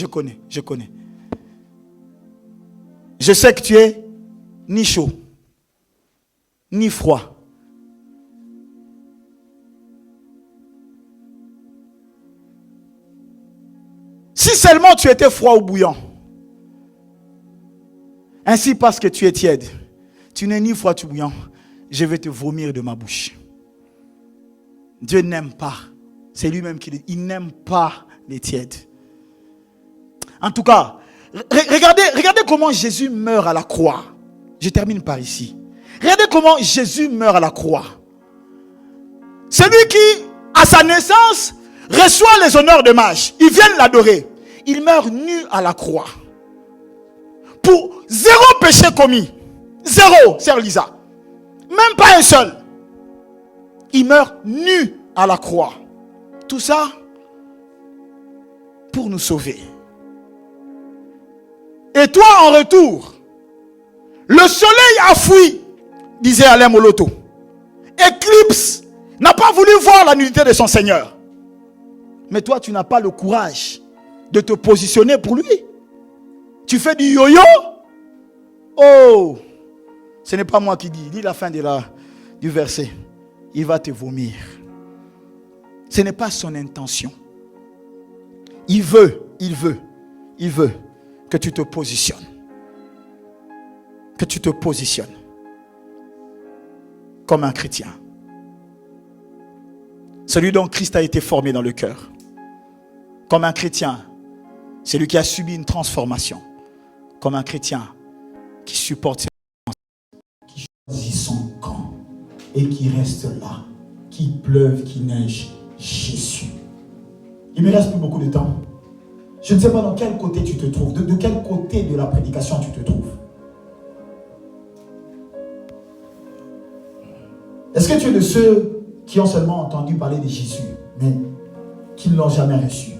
Je sais que tu es ni chaud, ni froid. Si seulement tu étais froid ou bouillant. Ainsi, parce que tu es tiède, tu n'es ni froid ni bouillant, je vais te vomir de ma bouche. Dieu n'aime pas. C'est lui-même qui dit, il n'aime pas les tièdes. En tout cas, regardez comment Jésus meurt à la croix. Je termine par ici. Regardez comment Jésus meurt à la croix. Celui qui, à sa naissance, reçoit les honneurs de mage. Ils viennent l'adorer. Il meurt nu à la croix. Pour 0 péché commis. 0, sœur Lisa. Même pas un seul. Il meurt nu à la croix. Tout ça pour nous sauver. Et toi, en retour, le soleil a fui, disait Alain Moloto. Éclipse n'a pas voulu voir la nudité de son Seigneur. Mais toi, tu n'as pas le courage de te positionner pour lui. Tu fais du yo-yo. Oh, ce n'est pas moi qui dis. Lis la fin du verset. Il va te vomir. Ce n'est pas son intention. Il veut que tu te positionnes. Que tu te positionnes comme un chrétien. Celui dont Christ a été formé dans le cœur. Comme un chrétien, celui qui a subi une transformation. Comme un chrétien qui supporte ses conseils, qui choisit son camp et qui reste là, qu'il pleuve, qu'il neige, Jésus. Il ne me reste plus beaucoup de temps. Je ne sais pas dans quel côté tu te trouves, de quel côté de la prédication tu te trouves. Est-ce que tu es de ceux qui ont seulement entendu parler de Jésus, mais qui ne l'ont jamais reçu?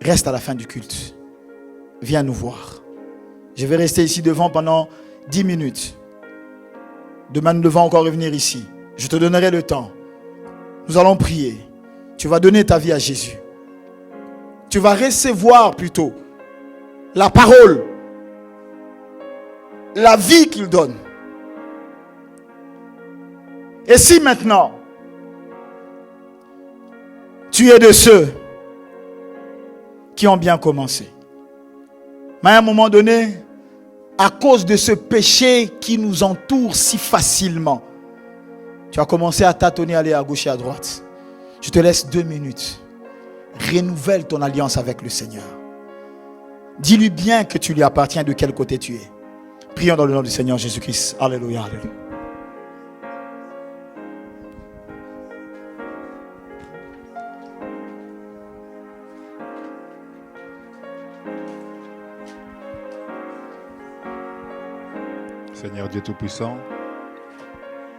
Reste à la fin du culte. Viens nous voir. Je vais rester ici devant pendant 10 minutes. Demain, nous devons encore revenir ici. Je te donnerai le temps. Nous allons prier. Tu vas donner ta vie à Jésus. Tu vas recevoir plutôt la parole, la vie qu'il donne. Et si maintenant, tu es de ceux qui ont bien commencé, mais à un moment donné, à cause de ce péché qui nous entoure si facilement, tu as commencé à tâtonner, aller à gauche et à droite. Je te laisse 2 minutes. Renouvelle ton alliance avec le Seigneur. Dis-lui bien que tu lui appartiens, de quel côté tu es. Prions dans le nom du Seigneur Jésus-Christ. Alléluia, alléluia. Seigneur Dieu Tout-Puissant,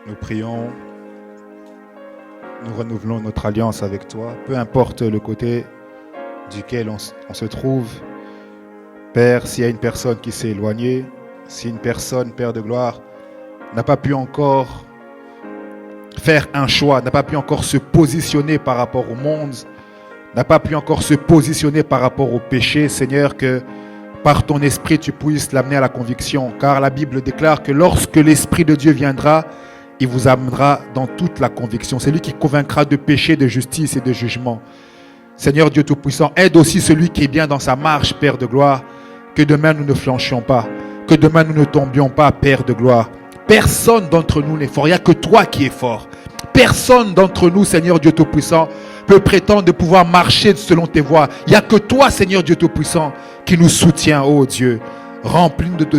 nous prions, nous renouvelons notre alliance avec toi, peu importe le côté duquel on se trouve. Père, s'il y a une personne qui s'est éloignée, si une personne, Père de gloire, n'a pas pu encore faire un choix, n'a pas pu encore se positionner par rapport au monde, n'a pas pu encore se positionner par rapport au péché, Seigneur, que par ton esprit, tu puisses l'amener à la conviction. Car la Bible déclare que lorsque l'Esprit de Dieu viendra, il vous amènera dans toute la conviction. C'est lui qui convaincra de péché, de justice et de jugement. Seigneur Dieu Tout-Puissant, aide aussi celui qui est bien dans sa marche, Père de gloire, que demain nous ne flanchions pas, que demain nous ne tombions pas, Père de gloire. Personne d'entre nous n'est fort, il n'y a que toi qui es fort. Personne d'entre nous, Seigneur Dieu Tout-Puissant, peut prétendre de pouvoir marcher selon tes voies. Il n'y a que toi, Seigneur Dieu Tout-Puissant, qui nous soutient, ô Dieu. Remplis-nous de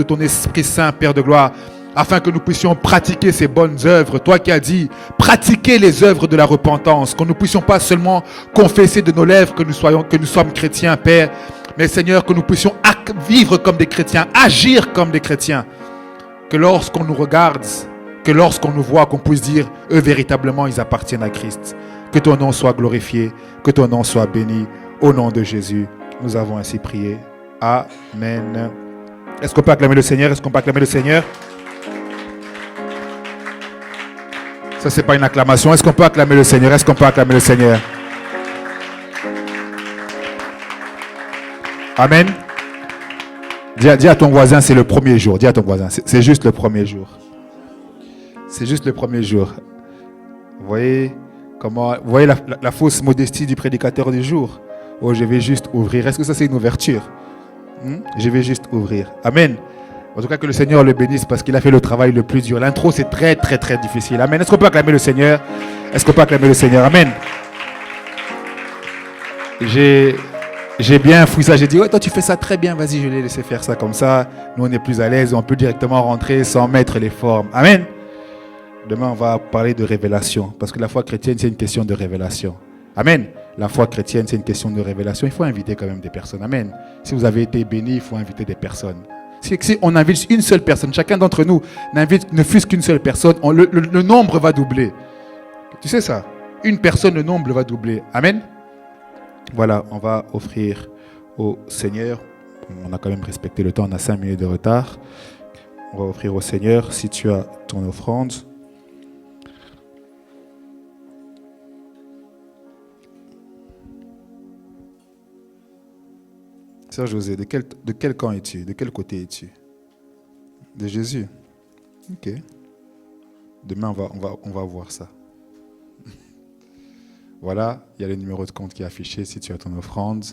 ton Esprit Saint, Père de gloire, afin que nous puissions pratiquer ces bonnes œuvres. Toi qui as dit, pratiquer les œuvres de la repentance, que nous ne puissions pas seulement confesser de nos lèvres que nous sommes chrétiens, Père, mais Seigneur, que nous puissions vivre comme des chrétiens, agir comme des chrétiens. Que lorsqu'on nous regarde, que lorsqu'on nous voit, qu'on puisse dire, eux véritablement, ils appartiennent à Christ. Que ton nom soit glorifié, que ton nom soit béni. Au nom de Jésus, nous avons ainsi prié. Amen. Est-ce qu'on peut acclamer le Seigneur? Est-ce qu'on peut acclamer le Seigneur? Ça, c'est pas une acclamation. Est-ce qu'on peut acclamer le Seigneur? Est-ce qu'on peut acclamer le Seigneur? Amen. Dis à ton voisin, c'est le premier jour. Dis à ton voisin, c'est juste le premier jour. C'est juste le premier jour. Vous voyez la fausse modestie du prédicateur du jour. Oh, je vais juste ouvrir. Est-ce que ça, c'est une ouverture? Je vais juste ouvrir. Amen. En tout cas, que le Seigneur le bénisse parce qu'il a fait le travail le plus dur. L'intro, c'est très, très, très difficile. Amen. Est-ce qu'on peut acclamer le Seigneur? Est-ce qu'on peut acclamer le Seigneur? Amen. J'ai bien fouillé ça. J'ai dit, ouais, toi, tu fais ça très bien. Vas-y, je l'ai laissé faire ça comme ça. Nous, on est plus à l'aise. On peut directement rentrer sans mettre les formes. Amen. Demain, on va parler de révélation. Parce que la foi chrétienne, c'est une question de révélation. Amen. La foi chrétienne, c'est une question de révélation. Il faut inviter quand même des personnes. Amen. Si vous avez été béni, il faut inviter des personnes. Si on invite une seule personne, chacun d'entre nous n'invite ne fût-ce qu'une seule personne, le nombre va doubler. Tu sais ça? Une personne, le nombre va doubler. Amen. Voilà, on va offrir au Seigneur. On a quand même respecté le temps, on a 5 minutes de retard. On va offrir au Seigneur, si tu as ton offrande. Sœur José, de quel camp es-tu? De quel côté es-tu? De Jésus. Ok. Demain, on va voir ça. Voilà, il y a le numéro de compte qui est affiché si tu as ton offrande.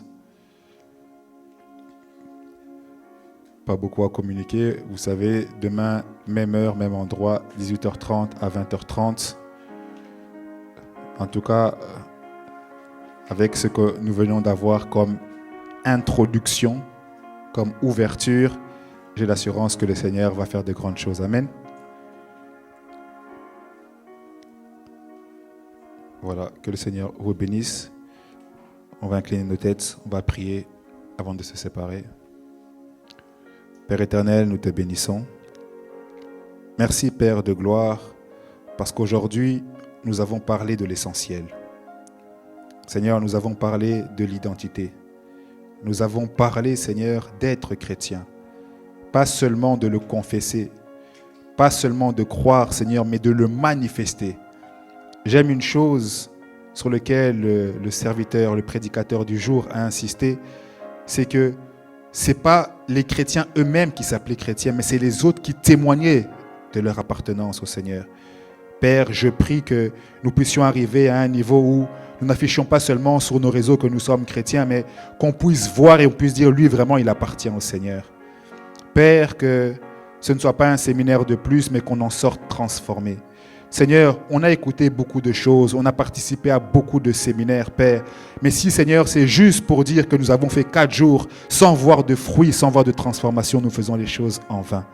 Pas beaucoup à communiquer. Vous savez, demain, même heure, même endroit, 18h30 à 20h30. En tout cas, avec ce que nous venons d'avoir comme introduction, comme ouverture, j'ai l'assurance que le Seigneur va faire de grandes choses. Amen. Voilà, que le Seigneur vous bénisse. On va incliner nos têtes, on va prier avant de se séparer. Père éternel, nous te bénissons. Merci Père de gloire, parce qu'aujourd'hui, nous avons parlé de l'essentiel. Seigneur, nous avons parlé de l'identité. Nous avons parlé, Seigneur, d'être chrétien. Pas seulement de le confesser, pas seulement de croire, Seigneur, mais de le manifester. J'aime une chose sur laquelle le serviteur, le prédicateur du jour a insisté, c'est que ce n'est pas les chrétiens eux-mêmes qui s'appelaient chrétiens, mais c'est les autres qui témoignaient de leur appartenance au Seigneur. Père, je prie que nous puissions arriver à un niveau où nous n'affichons pas seulement sur nos réseaux que nous sommes chrétiens, mais qu'on puisse voir et on puisse dire, lui vraiment, il appartient au Seigneur. Père, que ce ne soit pas un séminaire de plus, mais qu'on en sorte transformé. Seigneur, on a écouté beaucoup de choses, on a participé à beaucoup de séminaires, Père. Mais si, Seigneur, c'est juste pour dire que nous avons fait 4 jours sans voir de fruits, sans voir de transformation, nous faisons les choses en vain.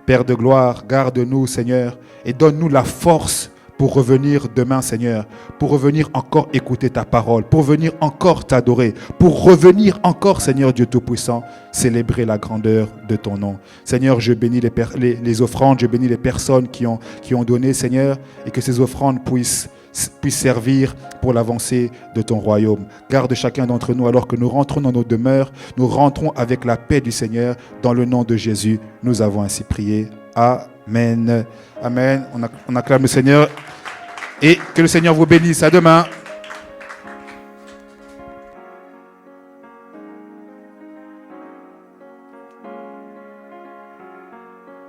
Père de gloire, garde-nous, Seigneur, et donne-nous la force pour revenir demain, Seigneur, pour revenir encore écouter ta parole, pour venir encore t'adorer, pour revenir encore, Seigneur Dieu Tout-Puissant, célébrer la grandeur de ton nom. Seigneur, je bénis les offrandes, je bénis les personnes qui ont donné, Seigneur, et que ces offrandes puissent servir pour l'avancée de ton royaume. Garde chacun d'entre nous alors que nous rentrons dans nos demeures, nous rentrons avec la paix du Seigneur. Dans le nom de Jésus, nous avons ainsi prié. Amen. Amen. On acclame le Seigneur et que le Seigneur vous bénisse. À demain.